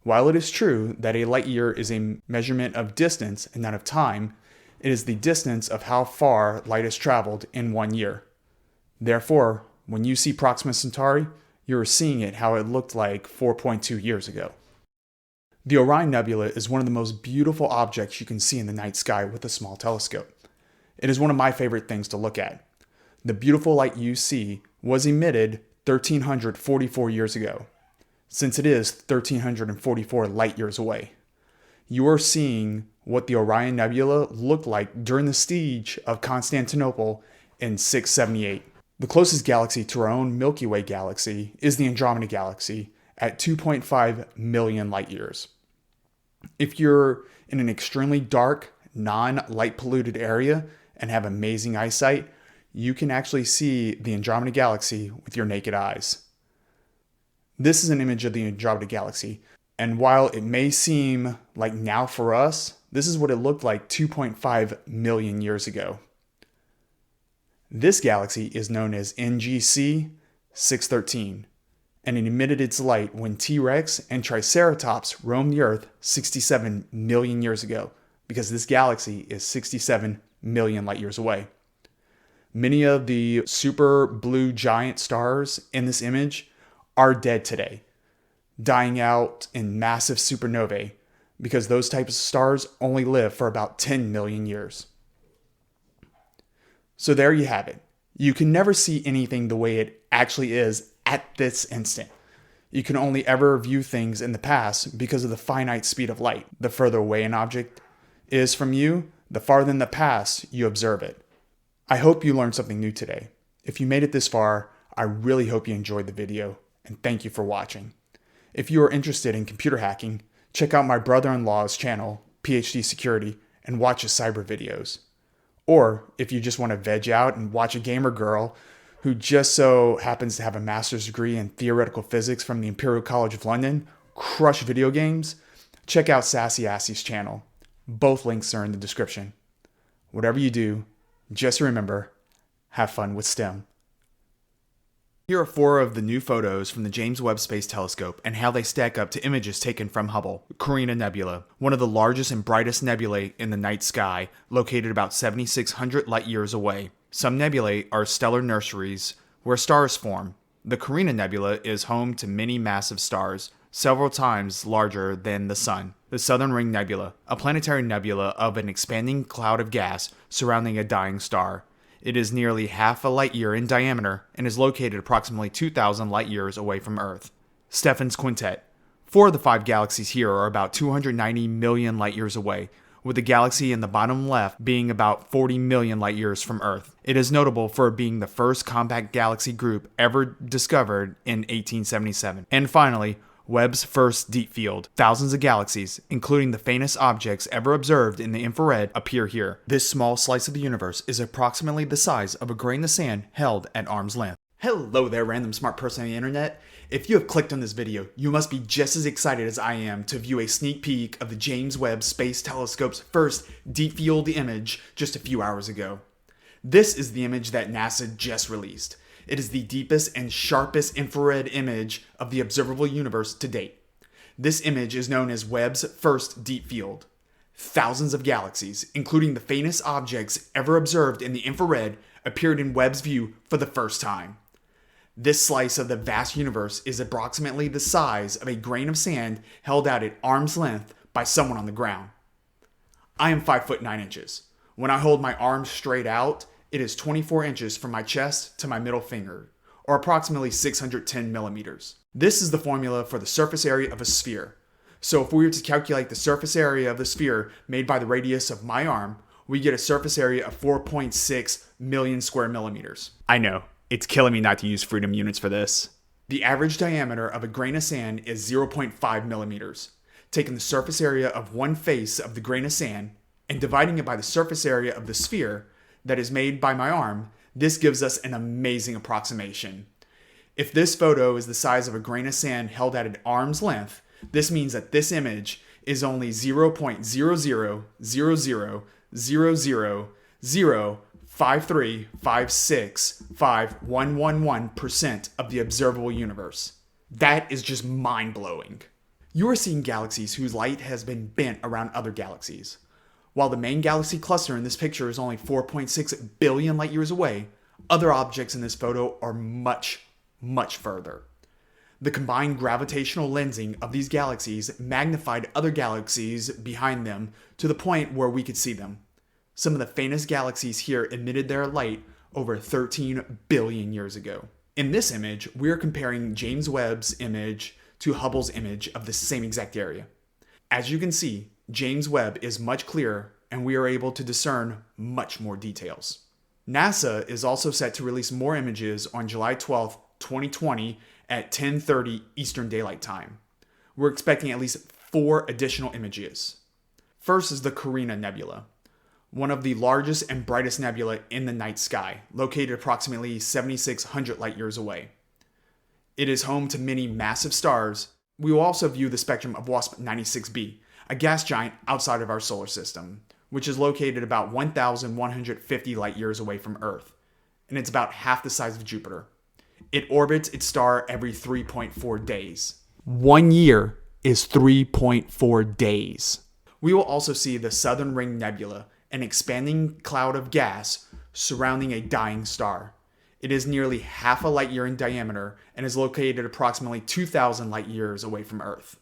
While it is true that a light year is a measurement of distance and not of time, it is the distance of how far light has traveled in 1 year. Therefore, when you see Proxima Centauri, you are seeing it how it looked like 4.2 years ago. The Orion Nebula is one of the most beautiful objects you can see in the night sky with a small telescope. It is one of my favorite things to look at. The beautiful light you see was emitted 1344 years ago, since it is 1344 light years away. You are seeing what the Orion Nebula looked like during the siege of Constantinople in 678. The closest galaxy to our own Milky Way galaxy is the Andromeda Galaxy at 2.5 million light years. If you're in an extremely dark, non-light polluted area and have amazing eyesight, you can actually see the Andromeda Galaxy with your naked eyes. This is an image of the Andromeda Galaxy, and while it may seem like now for us, this is what it looked like 2.5 million years ago. This galaxy is known as NGC 613, and it emitted its light when T-Rex and Triceratops roamed the Earth 67 million years ago, because this galaxy is 67 million light years away. Many of the super blue giant stars in this image are dead today, dying out in massive supernovae, because those types of stars only live for about 10 million years. So there you have it. You can never see anything the way it actually is at this instant. You can only ever view things in the past because of the finite speed of light. The further away an object is from you, the farther in the past you observe it. I hope you learned something new today. If you made it this far, I really hope you enjoyed the video, and thank you for watching. If you are interested in computer hacking, check out my brother-in-law's channel, PhD Security, and watch his cyber videos. Or if you just want to veg out and watch a gamer girl who just so happens to have a master's degree in theoretical physics from the Imperial College of London crush video games, check out Sassy Assie's channel. Both links are in the description. Whatever you do, just remember, have fun with STEM. Here are 4 of the new photos from the James Webb Space Telescope and how they stack up to images taken from Hubble. Carina Nebula, one of the largest and brightest nebulae in the night sky, located about 7,600 light years away. Some nebulae are stellar nurseries where stars form. The Carina Nebula is home to many massive stars, several times larger than the Sun. The Southern Ring Nebula, a planetary nebula of an expanding cloud of gas surrounding a dying star. It is nearly half a light year in diameter and is located approximately 2,000 light years away from Earth. Stephan's Quintet. 4 of the 5 galaxies here are about 290 million light years away, with the galaxy in the bottom left being about 40 million light years from Earth. It is notable for being the first compact galaxy group ever discovered in 1877. And finally, Webb's first deep field. Thousands of galaxies, including the faintest objects ever observed in the infrared, appear here. This small slice of the universe is approximately the size of a grain of sand held at arm's length. Hello there, random smart person on the internet. If you have clicked on this video, you must be just as excited as I am to view a sneak peek of the James Webb Space Telescope's first deep field image just a few hours ago. This is the image that NASA just released. It is the deepest and sharpest infrared image of the observable universe to date. This image is known as Webb's first deep field. Thousands of galaxies, including the faintest objects ever observed in the infrared, appeared in Webb's view for the first time. This slice of the vast universe is approximately the size of a grain of sand held out at arm's length by someone on the ground. I am 5 foot 9 inches. When I hold my arms straight out, it is 24 inches from my chest to my middle finger, or approximately 610 millimeters. This is the formula for the surface area of a sphere. So if we were to calculate the surface area of the sphere made by the radius of my arm, we get a surface area of 4.6 million square millimeters. I know, it's killing me not to use freedom units for this. The average diameter of a grain of sand is 0.5 millimeters. Taking the surface area of one face of the grain of sand and dividing it by the surface area of the sphere that is made by my arm, This gives us an amazing approximation. If this photo is the size of a grain of sand held at an arm's length, this means that this image is only 0.0000053565111% of the observable universe. That is just mind-blowing. You are seeing galaxies whose light has been bent around other galaxies. While the main galaxy cluster in this picture is only 4.6 billion light years away, other objects in this photo are much, much further. The combined gravitational lensing of these galaxies magnified other galaxies behind them to the point where we could see them. Some of the faintest galaxies here emitted their light over 13 billion years ago. In this image, we are comparing James Webb's image to Hubble's image of the same exact area. As you can see, James Webb is much clearer and we are able to discern much more details. NASA is also set to release more images on July 12, 2020 at 10:30 Eastern Daylight Time. We're expecting at least 4 additional images. First is the Carina Nebula, one of the largest and brightest nebula in the night sky, located approximately 7,600 light years away. It is home to many massive stars. We will also view the spectrum of WASP 96b, a gas giant outside of our solar system, which is located about 1,150 light years away from Earth, and it's about half the size of Jupiter. It orbits its star every 3.4 days. 1 year is 3.4 days. We will also see the Southern Ring Nebula, an expanding cloud of gas surrounding a dying star. It is nearly half a light year in diameter and is located approximately 2,000 light years away from Earth.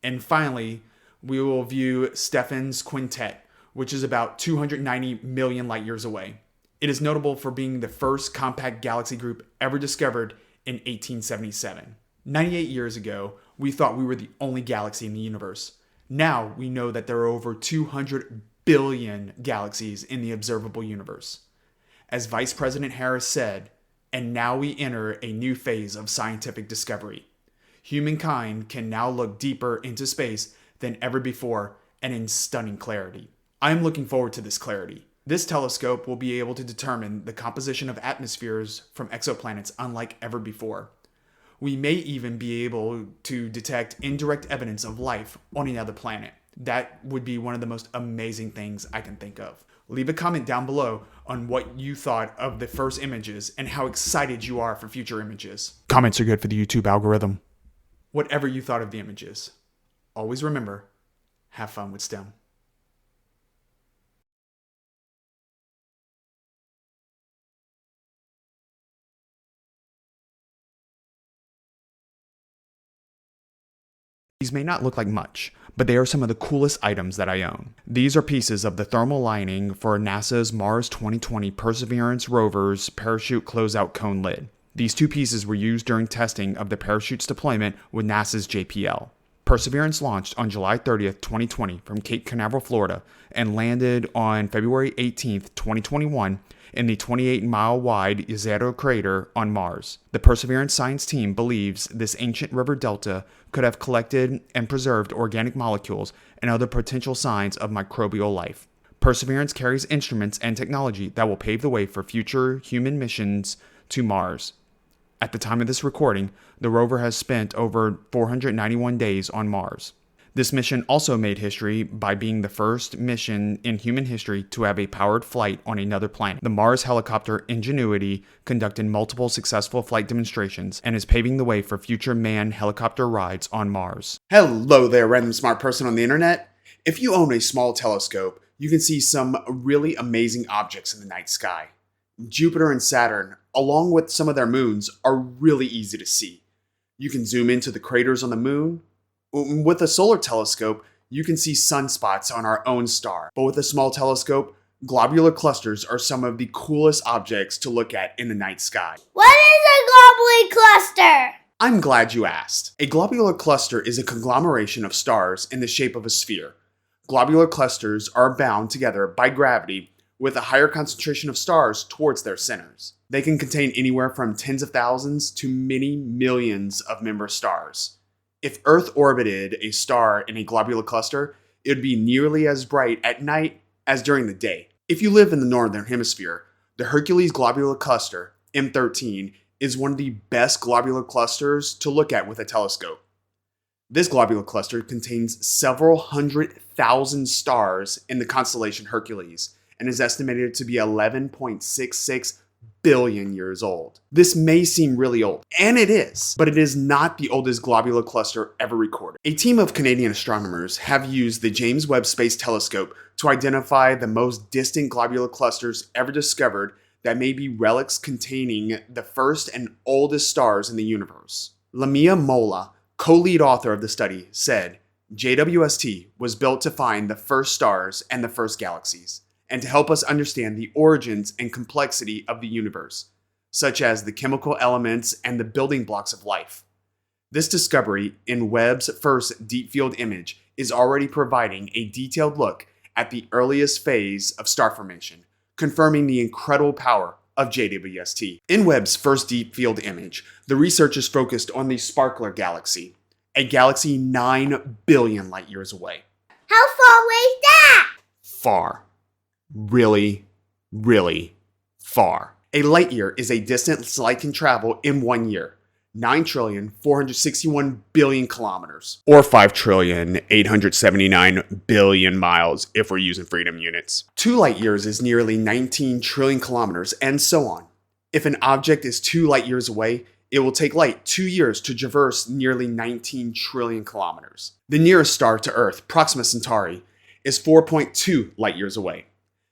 And finally, we will view Stephan's Quintet, which is about 290 million light years away. It is notable for being the first compact galaxy group ever discovered in 1877. 98 years ago, we thought we were the only galaxy in the universe. Now we know that there are over 200 billion galaxies in the observable universe. As Vice President Harris said, and now we enter a new phase of scientific discovery. Humankind can now look deeper into space than ever before and in stunning clarity. I am looking forward to this clarity. This telescope will be able to determine the composition of atmospheres from exoplanets unlike ever before. We may even be able to detect indirect evidence of life on another planet. That would be one of the most amazing things I can think of. Leave a comment down below on what you thought of the first images and how excited you are for future images. Comments are good for the YouTube algorithm. Whatever you thought of the images, always remember, have fun with STEM. These may not look like much, but they are some of the coolest items that I own. These are pieces of the thermal lining for NASA's Mars 2020 Perseverance rover's parachute closeout cone lid. These 2 pieces were used during testing of the parachute's deployment with NASA's JPL. Perseverance launched on July 30th, 2020 from Cape Canaveral, Florida, and landed on February 18th, 2021 in the 28-mile-wide Jezero crater on Mars. The Perseverance science team believes this ancient river delta could have collected and preserved organic molecules and other potential signs of microbial life. Perseverance carries instruments and technology that will pave the way for future human missions to Mars. At the time of this recording, the rover has spent over 491 days on Mars. This mission also made history by being the first mission in human history to have a powered flight on another planet. The Mars helicopter Ingenuity conducted multiple successful flight demonstrations and is paving the way for future manned helicopter rides on Mars. Hello there, random smart person on the internet. If you own a small telescope, you can see some really amazing objects in the night sky. Jupiter and Saturn, along with some of their moons, are really easy to see. You can zoom into the craters on the moon. With a solar telescope, you can see sunspots on our own star. But with a small telescope, globular clusters are some of the coolest objects to look at in the night sky. What is a globular cluster? I'm glad you asked. A globular cluster is a conglomeration of stars in the shape of a sphere. Globular clusters are bound together by gravity with a higher concentration of stars towards their centers. They can contain anywhere from tens of thousands to many millions of member stars. If Earth orbited a star in a globular cluster, it would be nearly as bright at night as during the day. If you live in the northern hemisphere, The Hercules Globular Cluster, M13, is one of the best globular clusters to look at with a telescope. This globular cluster contains several 100,000 stars in the constellation Hercules and is estimated to be 11.66 billion years old. This may seem really old, and it is, but it is not the oldest globular cluster ever recorded. A team of Canadian astronomers have used the James Webb Space Telescope to identify the most distant globular clusters ever discovered that may be relics containing the first and oldest stars in the universe. Lamia Mola, co-lead author of the study, said, JWST was built to find the first stars and the first galaxies, and to help us understand the origins and complexity of the universe, such as the chemical elements and the building blocks of life. This discovery in Webb's first deep field image is already providing a detailed look at the earliest phase of star formation, confirming the incredible power of JWST. In Webb's first deep field image, the researchers focused on the Sparkler Galaxy, a galaxy 9 billion light years away. How far away is that? Far. Really, really far. A light year is a distance light can travel in 1 year. 9,461,000,000,000 kilometers, or 5,879,000,000,000 miles if we're using freedom units. 2 light years is nearly 19 trillion kilometers, and so on. If an object is 2 light years away, it will take light 2 years to traverse nearly 19 trillion kilometers. The nearest star to Earth, Proxima Centauri, is 4.2 light years away.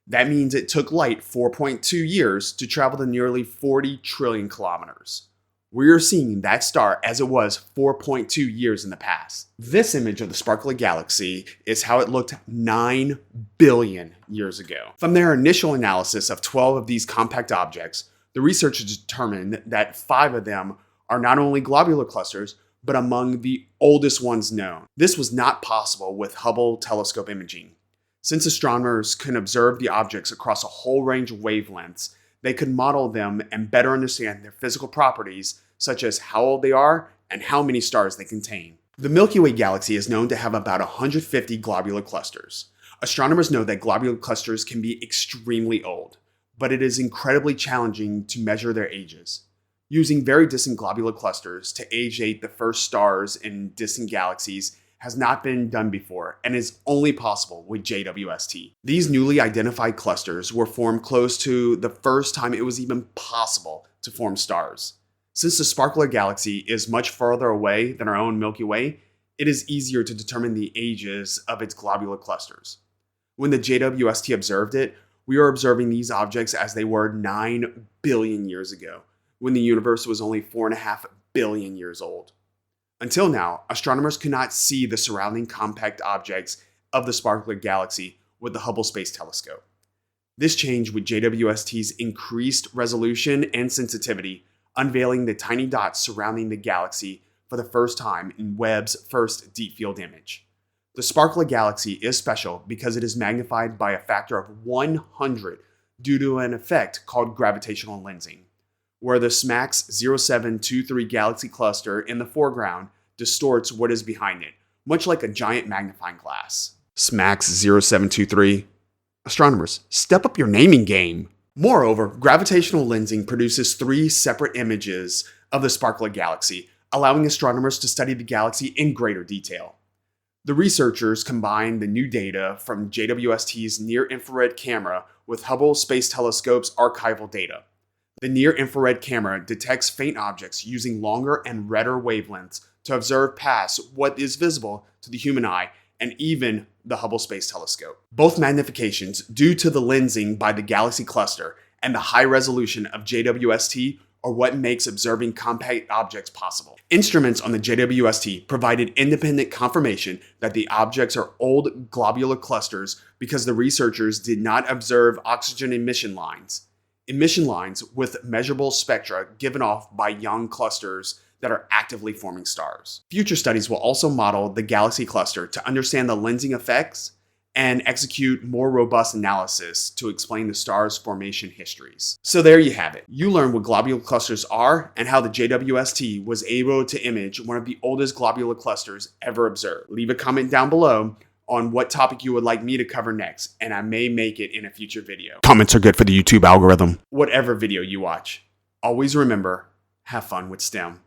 That means it took light 4.2 years to travel the nearly 40 trillion kilometers. We are seeing that star as it was 4.2 years in the past. This image of the Sparkler Galaxy is how it looked 9 billion years ago. From their initial analysis of 12 of these compact objects, the researchers determined that 5 of them are not only globular clusters, but among the oldest ones known. This was not possible with Hubble telescope imaging. Since astronomers can observe the objects across a whole range of wavelengths, they could model them and better understand their physical properties, such as how old they are and how many stars they contain. The Milky Way galaxy is known to have about 150 globular clusters. Astronomers know that globular clusters can be extremely old, but it is incredibly challenging to measure their ages. Using very distant globular clusters to age date the first stars in distant galaxies has not been done before and is only possible with JWST. These newly identified clusters were formed close to the first time it was even possible to form stars. Since the Sparkler Galaxy is much further away than our own Milky Way, it is easier to determine the ages of its globular clusters. When the JWST observed it, we are observing these objects as they were 9 billion years ago, when the universe was only 4.5 billion years old. Until now, astronomers could not see the surrounding compact objects of the Sparkler Galaxy with the Hubble Space Telescope. This changed with JWST's increased resolution and sensitivity, unveiling the tiny dots surrounding the galaxy for the first time in Webb's first deep field image. The Sparkler Galaxy is special because it is magnified by a factor of 100 due to an effect called gravitational lensing, where the SMACS 0723 galaxy cluster in the foreground distorts what is behind it, much like a giant magnifying glass. SMACS 0723? Astronomers, step up your naming game! Moreover, gravitational lensing produces 3 separate images of the Sparkler Galaxy, allowing astronomers to study the galaxy in greater detail. The researchers combined the new data from JWST's near-infrared camera with Hubble Space Telescope's archival data. The near-infrared camera detects faint objects using longer and redder wavelengths to observe past what is visible to the human eye and even the Hubble Space Telescope. Both magnifications, due to the lensing by the galaxy cluster and the high resolution of JWST, are what makes observing compact objects possible. Instruments on the JWST provided independent confirmation that the objects are old globular clusters because the researchers did not observe oxygen emission lines with measurable spectra given off by young clusters that are actively forming stars. Future studies will also model the galaxy cluster to understand the lensing effects and execute more robust analysis to explain the star's formation histories. So there you have it. You learned what globular clusters are and how the JWST was able to image one of the oldest globular clusters ever observed. Leave a comment down below on what topic you would like me to cover next, and I may make it in a future video. Comments are good for the YouTube algorithm. Whatever video you watch, always remember, have fun with STEM.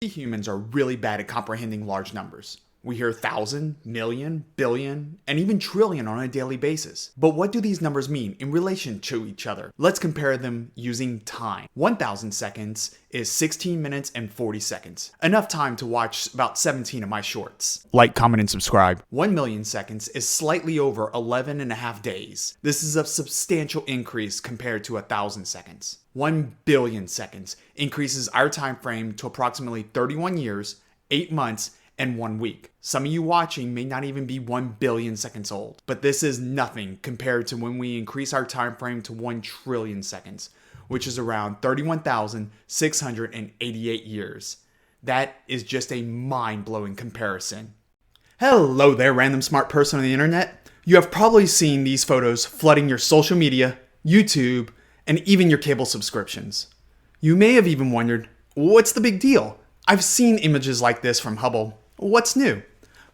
Humans are really bad at comprehending large numbers. We hear 1,000, million, billion, and even trillion on a daily basis. But what do these numbers mean in relation to each other? Let's compare them using time. 1,000 seconds is 16 minutes and 40 seconds. Enough time to watch about 17 of my shorts. Like, comment, and subscribe. 1 million seconds is slightly over 11 and a half days. This is a substantial increase compared to 1,000 seconds. 1 billion seconds increases our time frame to approximately 31 years, 8 months, and 1 week. Some of you watching may not even be 1 billion seconds old, but this is nothing compared to when we increase our time frame to 1 trillion seconds, which is around 31,688 years. That is just a mind-blowing comparison. Hello there, random smart person on the internet. You have probably seen these photos flooding your social media, YouTube, and even your cable subscriptions. You may have even wondered, what's the big deal? I've seen images like this from Hubble. What's new?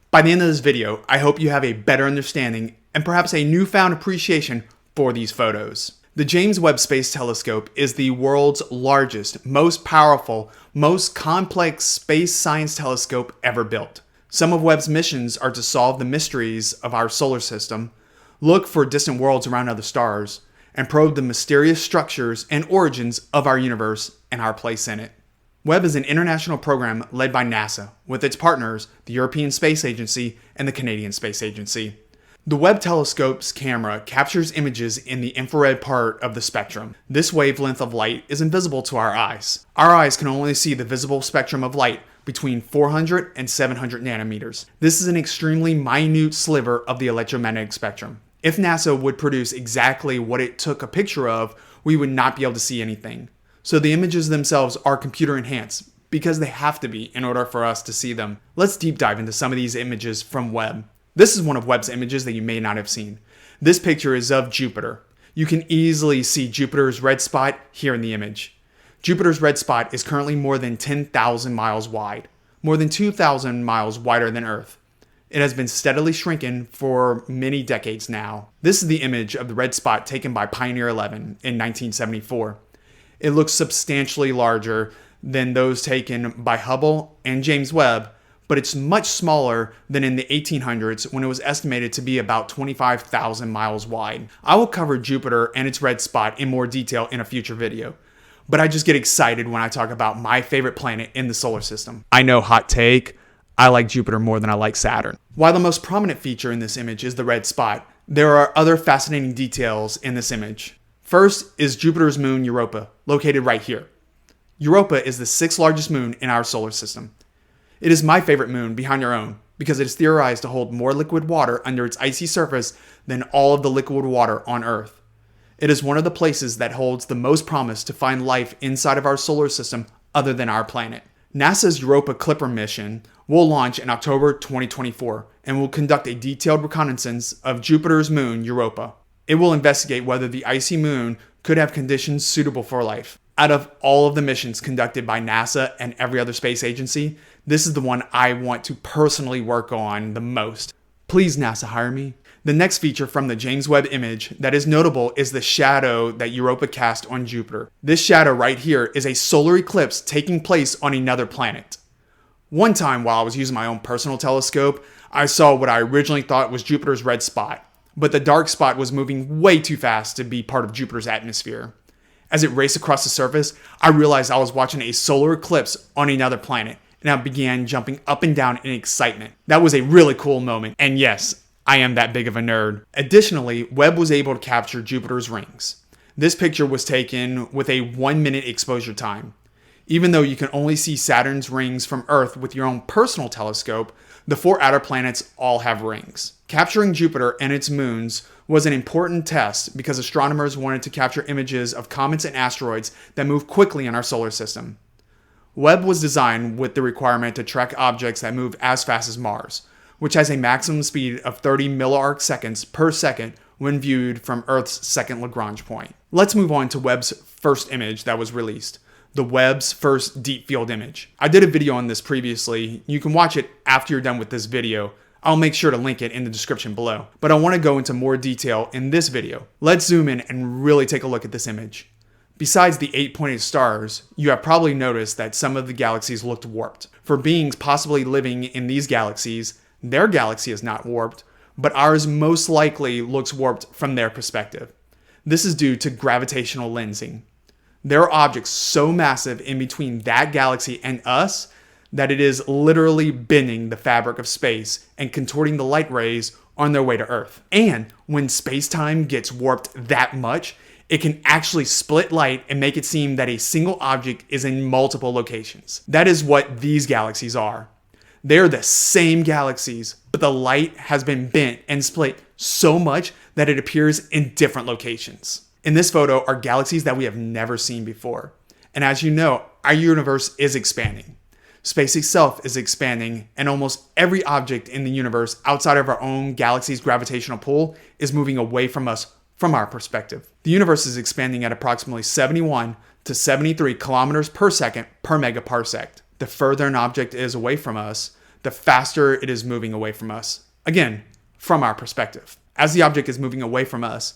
By the end of this video, I hope you have a better understanding and perhaps a newfound appreciation for these photos. The James Webb Space Telescope is the world's largest, most powerful, most complex space science telescope ever built. Some of Webb's missions are to solve the mysteries of our solar system, look for distant worlds around other stars, and probe the mysterious structures and origins of our universe and our place in it. Webb is an international program led by NASA, with its partners, the European Space Agency and the Canadian Space Agency. The Webb telescope's camera captures images in the infrared part of the spectrum. This wavelength of light is invisible to our eyes. Our eyes can only see the visible spectrum of light between 400 and 700 nanometers. This is an extremely minute sliver of the electromagnetic spectrum. If NASA would produce exactly what it took a picture of, we would not be able to see anything. So the images themselves are computer enhanced because they have to be in order for us to see them. Let's deep dive into some of these images from Webb. This is one of Webb's images that you may not have seen. This picture is of Jupiter. You can easily see Jupiter's red spot here in the image. Jupiter's red spot is currently more than 10,000 miles wide, more than 2,000 miles wider than Earth. It has been steadily shrinking for many decades now. This is the image of the red spot taken by Pioneer 11 in 1974. It looks substantially larger than those taken by Hubble and James Webb, but it's much smaller than in the 1800s when it was estimated to be about 25,000 miles wide. I will cover Jupiter and its red spot in more detail in a future video, but I just get excited when I talk about my favorite planet in the solar system. I know, hot take, I like Jupiter more than I like Saturn. While the most prominent feature in this image is the red spot, there are other fascinating details in this image. First is Jupiter's moon Europa, located right here. Europa is the 6th largest moon in our solar system. It is my favorite moon behind your own because it is theorized to hold more liquid water under its icy surface than all of the liquid water on Earth. It is one of the places that holds the most promise to find life inside of our solar system other than our planet. NASA's Europa Clipper mission will launch in October 2024 and will conduct a detailed reconnaissance of Jupiter's moon Europa. It will investigate whether the icy moon could have conditions suitable for life. Out of all of the missions conducted by NASA and every other space agency, this is the one I want to personally work on the most. Please, NASA, hire me. The next feature from the James Webb image that is notable is the shadow that Europa cast on Jupiter. This shadow right here is a solar eclipse taking place on another planet. One time while I was using my own personal telescope, I saw what I originally thought was Jupiter's red spot, but the dark spot was moving way too fast to be part of Jupiter's atmosphere. As it raced across the surface, I realized I was watching a solar eclipse on another planet, and I began jumping up and down in excitement. That was a really cool moment, and yes, I am that big of a nerd. Additionally, Webb was able to capture Jupiter's rings. This picture was taken with a 1-minute exposure time. Even though you can only see Saturn's rings from Earth with your own personal telescope, the 4 outer planets all have rings. Capturing Jupiter and its moons was an important test because astronomers wanted to capture images of comets and asteroids that move quickly in our solar system. Webb was designed with the requirement to track objects that move as fast as Mars, which has a maximum speed of 30 milliarc seconds per second, when viewed from Earth's second Lagrange point. Let's move on to Webb's first image that was released, the Webb's first deep field image. I did a video on this previously. You can watch it after you're done with this video. I'll make sure to link it in the description below. But I want to go into more detail in this video. Let's zoom in and really take a look at this image. Besides the 8 pointed stars, you have probably noticed that some of the galaxies looked warped. For beings possibly living in these galaxies, their galaxy is not warped, but ours most likely looks warped from their perspective. This is due to gravitational lensing. There are objects so massive in between that galaxy and us that it is literally bending the fabric of space and contorting the light rays on their way to Earth. And when space-time gets warped that much, it can actually split light and make it seem that a single object is in multiple locations. That is what these galaxies are. They are the same galaxies, but the light has been bent and split so much that it appears in different locations. In this photo are galaxies that we have never seen before. And as you know, our universe is expanding. Space itself is expanding, and almost every object in the universe outside of our own galaxy's gravitational pull is moving away from us from our perspective. The universe is expanding at approximately 71 to 73 kilometers per second per megaparsec. The further an object is away from us, the faster it is moving away from us. Again, from our perspective. As the object is moving away from us,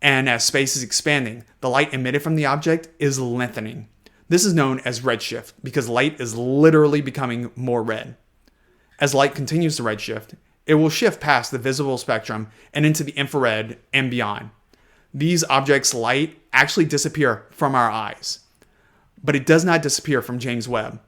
and as space is expanding, the light emitted from the object is lengthening. This is known as redshift because light is literally becoming more red. As light continues to redshift, it will shift past the visible spectrum and into the infrared and beyond. These objects' light actually disappear from our eyes, but it does not disappear from James Webb.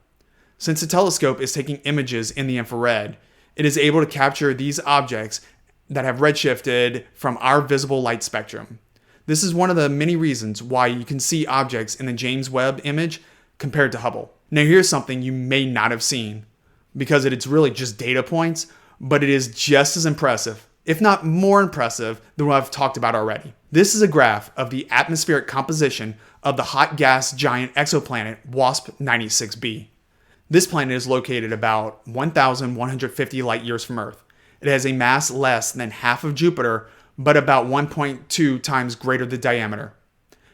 Since the telescope is taking images in the infrared, it is able to capture these objects that have redshifted from our visible light spectrum. This is one of the many reasons why you can see objects in the James Webb image compared to Hubble. Now here's something you may not have seen, because it's really just data points, but it is just as impressive, if not more impressive, than what I've talked about already. This is a graph of the atmospheric composition of the hot gas giant exoplanet WASP-96b. This planet is located about 1,150 light years from Earth. It has a mass less than half of Jupiter, but about 1.2 times greater the diameter.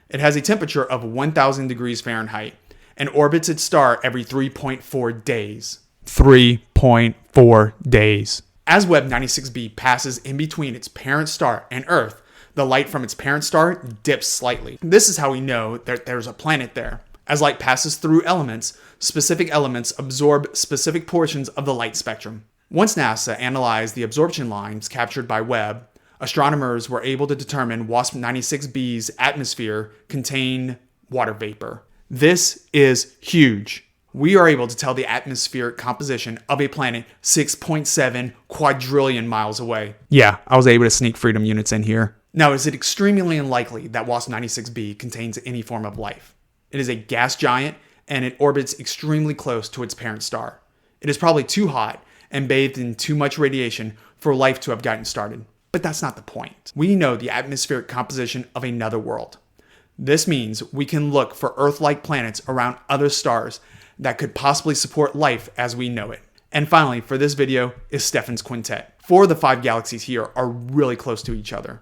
It has a temperature of 1,000 degrees Fahrenheit and orbits its star every 3.4 days. 3.4 days. As Webb 96b passes in between its parent star and Earth, the light from its parent star dips slightly. This is how we know that there's a planet there. As light passes through elements, specific elements absorb specific portions of the light spectrum. Once NASA analyzed the absorption lines captured by Webb, astronomers were able to determine WASP-96b's atmosphere contained water vapor. This is huge. We are able to tell the atmospheric composition of a planet 6.7 quadrillion miles away. Yeah, I was able to sneak freedom units in here. Now, is it extremely unlikely that WASP-96b contains any form of life? It is a gas giant, and it orbits extremely close to its parent star. It is probably too hot and bathed in too much radiation for life to have gotten started. But that's not the point. We know the atmospheric composition of another world. This means we can look for Earth-like planets around other stars that could possibly support life as we know it. And finally, for this video, is Stephan's quintet. 4 of the 5 galaxies here are really close to each other.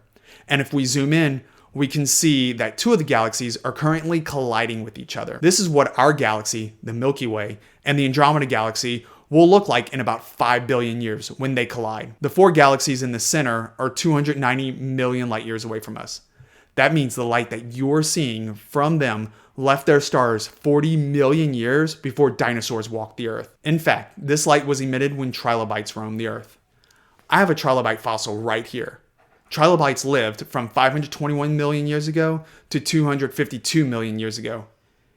And if we zoom in, we can see that 2 of the galaxies are currently colliding with each other. This is what our galaxy, the Milky Way, and the Andromeda galaxy will look like in about 5 billion years when they collide. The 4 galaxies in the center are 290 million light years away from us. That means the light that you're seeing from them left their stars 40 million years before dinosaurs walked the Earth. In fact, this light was emitted when trilobites roamed the Earth. I have a trilobite fossil right here. Trilobites lived from 521 million years ago to 252 million years ago.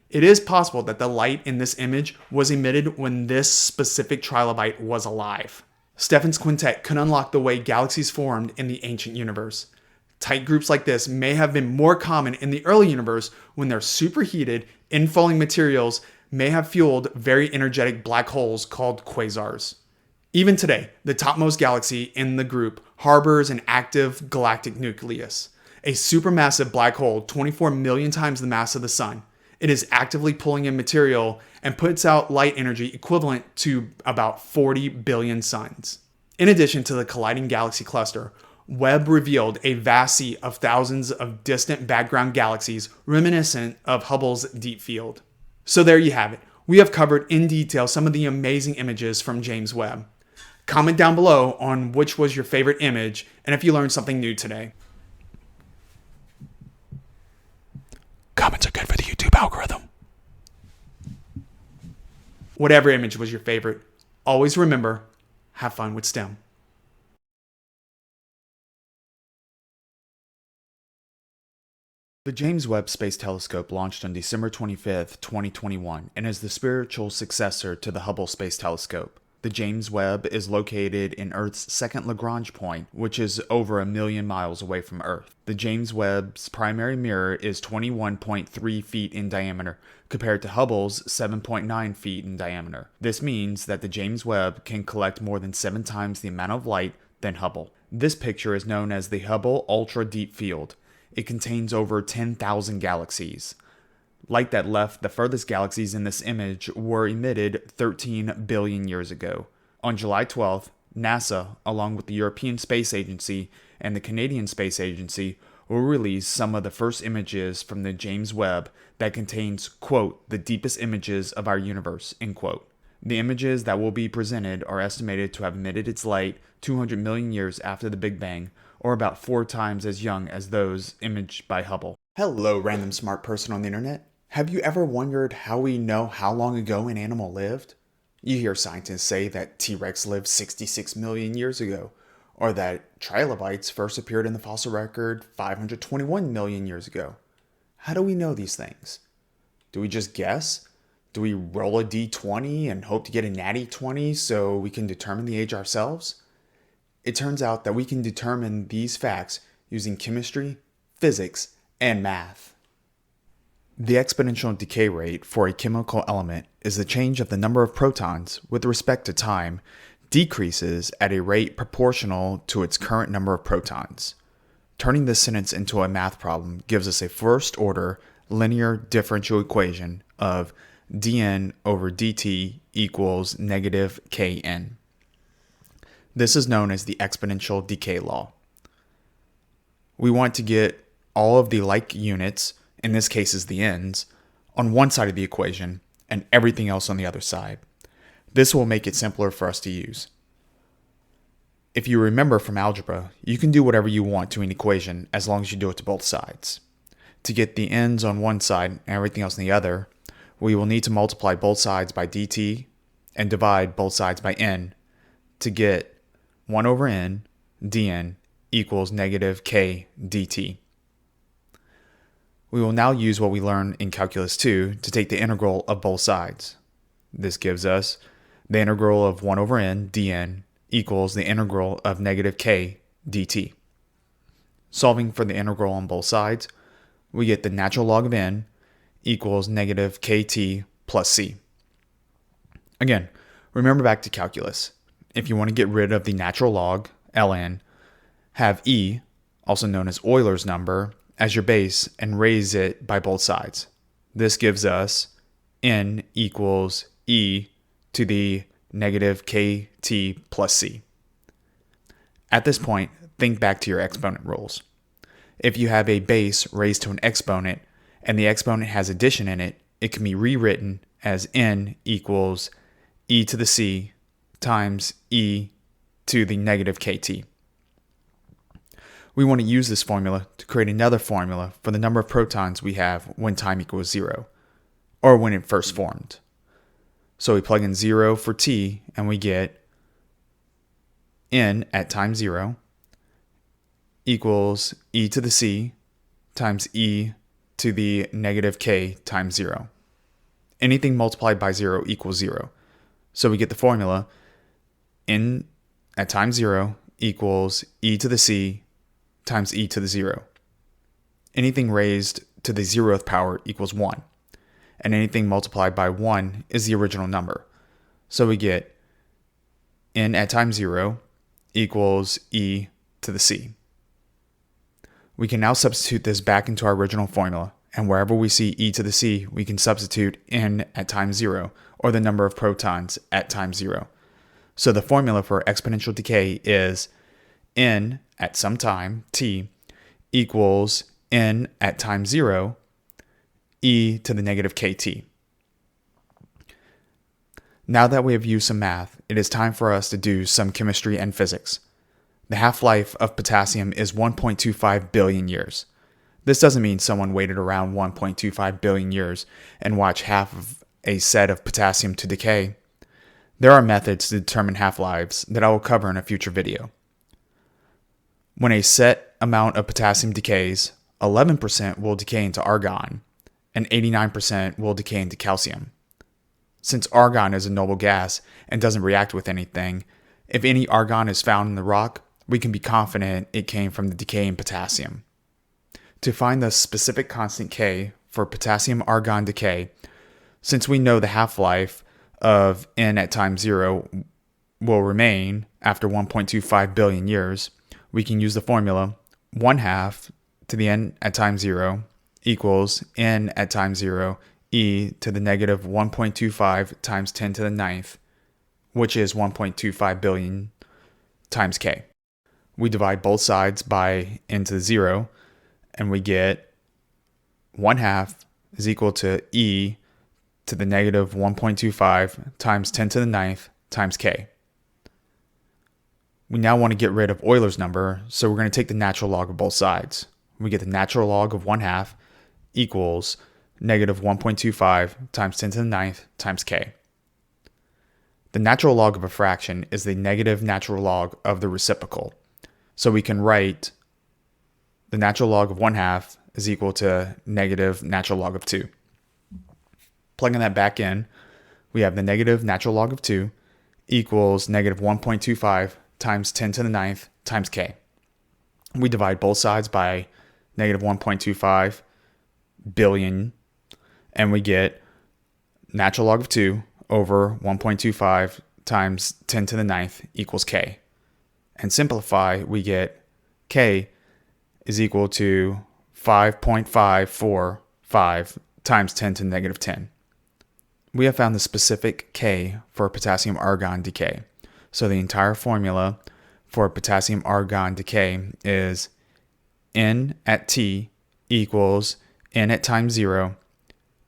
It is possible that the light in this image was emitted when this specific trilobite was alive. Stephan's quintet could unlock the way galaxies formed in the ancient universe. Tight groups like this may have been more common in the early universe when their superheated, infalling materials may have fueled very energetic black holes called quasars. Even today, the topmost galaxy in the group harbors an active galactic nucleus, a supermassive black hole 24 million times the mass of the Sun. It is actively pulling in material and puts out light energy equivalent to about 40 billion suns. In addition to the colliding galaxy cluster, Webb revealed a vast sea of thousands of distant background galaxies reminiscent of Hubble's deep field. So there you have it. We have covered in detail some of the amazing images from James Webb. Comment down below on which was your favorite image and if you learned something new today. Comments are good for the YouTube algorithm. Whatever image was your favorite, always remember, have fun with STEM. The James Webb Space Telescope launched on December 25, 2021, and is the spiritual successor to the Hubble Space Telescope. The James Webb is located in Earth's second Lagrange point, which is over 1 million miles away from Earth. The James Webb's primary mirror is 21.3 feet in diameter, compared to Hubble's 7.9 feet in diameter. This means that the James Webb can collect more than 7 times the amount of light than Hubble. This picture is known as the Hubble Ultra Deep Field. It contains over 10,000 galaxies. Light that left the furthest galaxies in this image were emitted 13 billion years ago. On July 12th, NASA, along with the European Space Agency and the Canadian Space Agency, will release some of the first images from the James Webb that contains, quote, the deepest images of our universe, end quote. The images that will be presented are estimated to have emitted its light 200 million years after the Big Bang, or about 4 times as young as those imaged by Hubble. Hello, random smart person on the internet. Have you ever wondered how we know how long ago an animal lived? You hear scientists say that T-Rex lived 66 million years ago, or that trilobites first appeared in the fossil record 521 million years ago. How do we know these things? Do we just guess? Do we roll a d20 and hope to get a natty 20 so we can determine the age ourselves? It turns out that we can determine these facts using chemistry, physics, and math. The exponential decay rate for a chemical element is the change of the number of protons with respect to time decreases at a rate proportional to its current number of protons. Turning this sentence into a math problem gives us a first-order linear differential equation of dn over dt equals negative kn. This is known as the exponential decay law. We want to get all of the like units, in this case is the n's, on one side of the equation and everything else on the other side. This will make it simpler for us to use. If you remember from algebra, you can do whatever you want to an equation as long as you do it to both sides. To get the n's on one side and everything else on the other, we will need to multiply both sides by dt and divide both sides by n to get 1 over n dn equals negative k dt. We will now use what we learned in Calculus 2 to take the integral of both sides. This gives us the integral of 1 over n dn equals the integral of negative k dt. Solving for the integral on both sides, we get the natural log of n equals negative kt plus c. Again, remember back to calculus. If you want to get rid of the natural log, ln, have e, also known as Euler's number, as your base and raise it by both sides. This gives us n equals e to the negative kt plus c. At this point, think back to your exponent rules. If you have a base raised to an exponent and the exponent has addition in it, it can be rewritten as n equals e to the c times e to the negative kt. We want to use this formula to create another formula for the number of protons we have when time equals 0, or when it first formed. So we plug in 0 for t, and we get n at time 0 equals e to the c times e to the negative k times 0. Anything multiplied by 0 equals 0. So we get the formula n at time 0 equals e to the c times e to the 0. Anything raised to the 0th power equals 1. And anything multiplied by 1 is the original number. So we get n at time 0 equals e to the c. We can now substitute this back into our original formula, and wherever we see e to the c, we can substitute n at time 0, or the number of protons at time 0. So the formula for exponential decay is n at some time, t, equals n at time 0, e to the negative kt. Now that we have used some math, it is time for us to do some chemistry and physics. The half-life of potassium is 1.25 billion years. This doesn't mean someone waited around 1.25 billion years and watched half of a set of potassium to decay. There are methods to determine half-lives that I will cover in a future video. When a set amount of potassium decays, 11% will decay into argon, and 89% will decay into calcium. Since argon is a noble gas and doesn't react with anything, if any argon is found in the rock, we can be confident it came from the decaying potassium. To find the specific constant K for potassium-argon decay, since we know the half-life of n at time 0 will remain after 1.25 billion years, we can use the formula 1/2 to the n at time 0 equals n at time 0 e to the negative 1.25 times 10 to the ninth, which is 1.25 billion times k. We divide both sides by n to the 0, and we get 1/2 is equal to e to the negative 1.25 times 10 to the ninth times k. We now want to get rid of Euler's number, so we're going to take the natural log of both sides. We get the natural log of 1/2 equals negative 1.25 times 10 to the ninth times k. The natural log of a fraction is the negative natural log of the reciprocal. So we can write the natural log of 1/2 is equal to negative natural log of 2. Plugging that back in, we have the negative natural log of 2 equals negative 1.25 times 10 to the ninth times k. We divide both sides by negative 1.25 billion, and we get natural log of 2 over 1.25 times 10 to the ninth equals k. And simplify, we get k is equal to 5.545 times 10 to the negative 10. We have found the specific k for potassium-argon decay. So the entire formula for potassium-argon decay is n at t equals n at time 0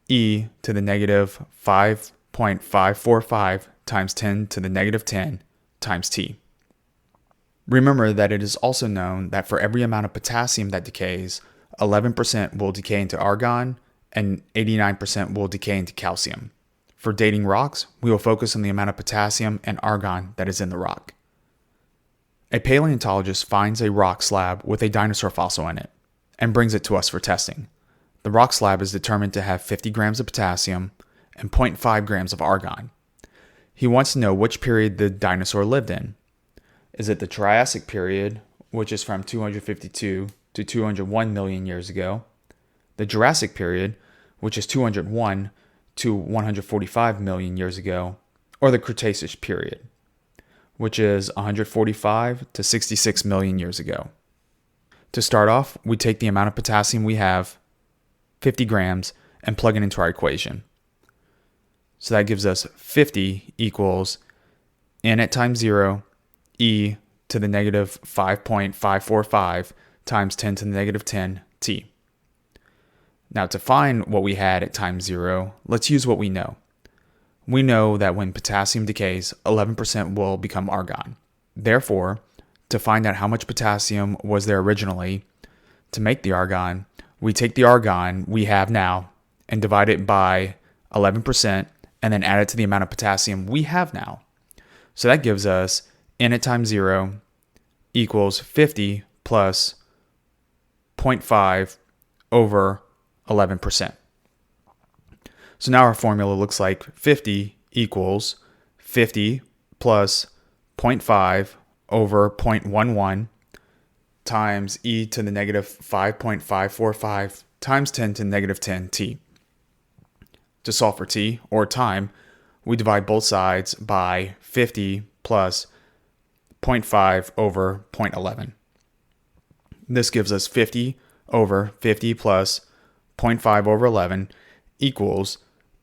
e to the negative 5.545 times 10 to the negative 10 times t. Remember that it is also known that for every amount of potassium that decays, 11% will decay into argon and 89% will decay into calcium. For dating rocks, we will focus on the amount of potassium and argon that is in the rock. A paleontologist finds a rock slab with a dinosaur fossil in it and brings it to us for testing. The rock slab is determined to have 50 grams of potassium and 0.5 grams of argon. He wants to know which period the dinosaur lived in. Is it the Triassic period, which is from 252 to 201 million years ago, the Jurassic period, which is 201 to 145 million years ago, or the Cretaceous period, which is 145 to 66 million years ago? To start off, we take the amount of potassium we have, 50 grams, and plug it into our equation. So that gives us 50 equals n at time 0 e to the negative 5.545 times 10 to the negative 10 t. Now to find what we had at time 0, let's use what we know. We know that when potassium decays, 11% will become argon. Therefore, to find out how much potassium was there originally, to make the argon, we take the argon we have now and divide it by 11% and then add it to the amount of potassium we have now. So that gives us n at time 0 equals 50 plus 0.5 over 11%. So now our formula looks like 50 equals 50 plus 0.5 over 0.11 times e to the negative 5.545 times 10 to the negative 10 t. To solve for t, or time, we divide both sides by 50 plus 0.5 over 0.11. This gives us 50 over 50 plus 0.5 over 11 equals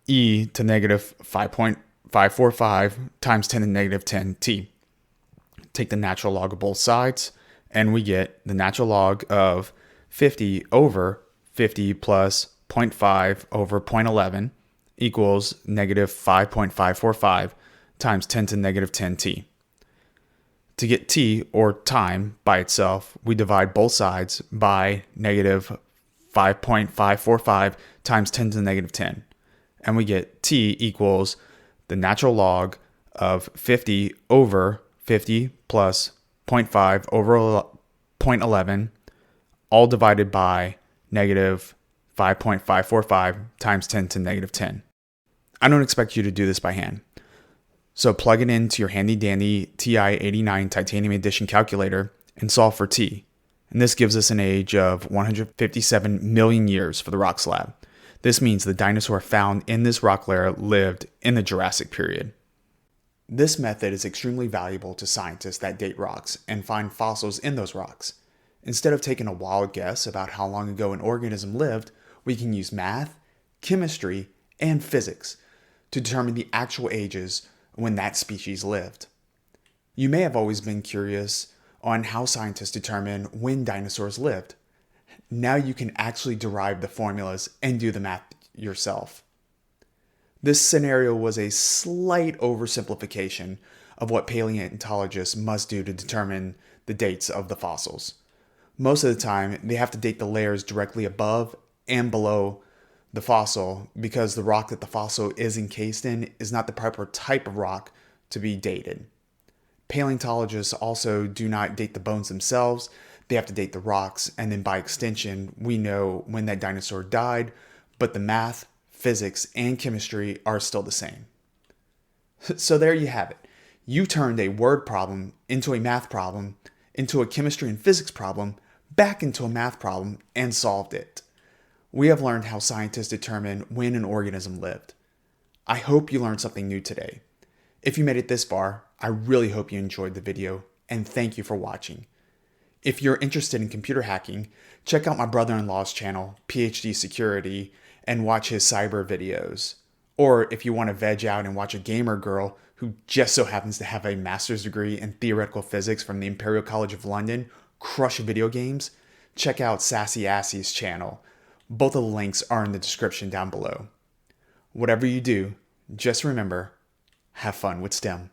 e to negative 5.545 times 10 to the negative 10 t. Take the natural log of both sides, and we get the natural log of 50 over 50 plus 0.5 over 0.11 equals negative 5.545 times 10 to the negative 10t. To get t, or time, by itself, we divide both sides by negative 5.545 times 10 to the negative 10. And we get t equals the natural log of 50 over 50 plus 0.5 over 0.11, all divided by negative 5.545 times 10 to the negative 10. I don't expect you to do this by hand. So plug it into your handy dandy TI-89 Titanium Edition calculator and solve for t. And this gives us an age of 157 million years for the rock slab. This means the dinosaur found in this rock layer lived in the Jurassic period. This method is extremely valuable to scientists that date rocks and find fossils in those rocks. Instead of taking a wild guess about how long ago an organism lived, we can use math, chemistry, and physics to determine the actual ages when that species lived. You may have always been curious on how scientists determine when dinosaurs lived. Now you can actually derive the formulas and do the math yourself. This scenario was a slight oversimplification of what paleontologists must do to determine the dates of the fossils. Most of the time, they have to date the layers directly above and below the fossil because the rock that the fossil is encased in is not the proper type of rock to be dated. Paleontologists also do not date the bones themselves. They have to date the rocks, and then by extension, we know when that dinosaur died, but the math, physics, and chemistry are still the same. So there you have it. You turned a word problem into a math problem, into a chemistry and physics problem, back into a math problem, and solved it. We have learned how scientists determine when an organism lived. I hope you learned something new today. If you made it this far, I really hope you enjoyed the video, and thank you for watching. If you're interested in computer hacking, check out my brother-in-law's channel, PhD Security, and watch his cyber videos. Or if you want to veg out and watch a gamer girl who just so happens to have a master's degree in theoretical physics from the Imperial College of London crush video games, check out Sassy Assie's channel. Both of the links are in the description down below. Whatever you do, just remember, have fun with STEM.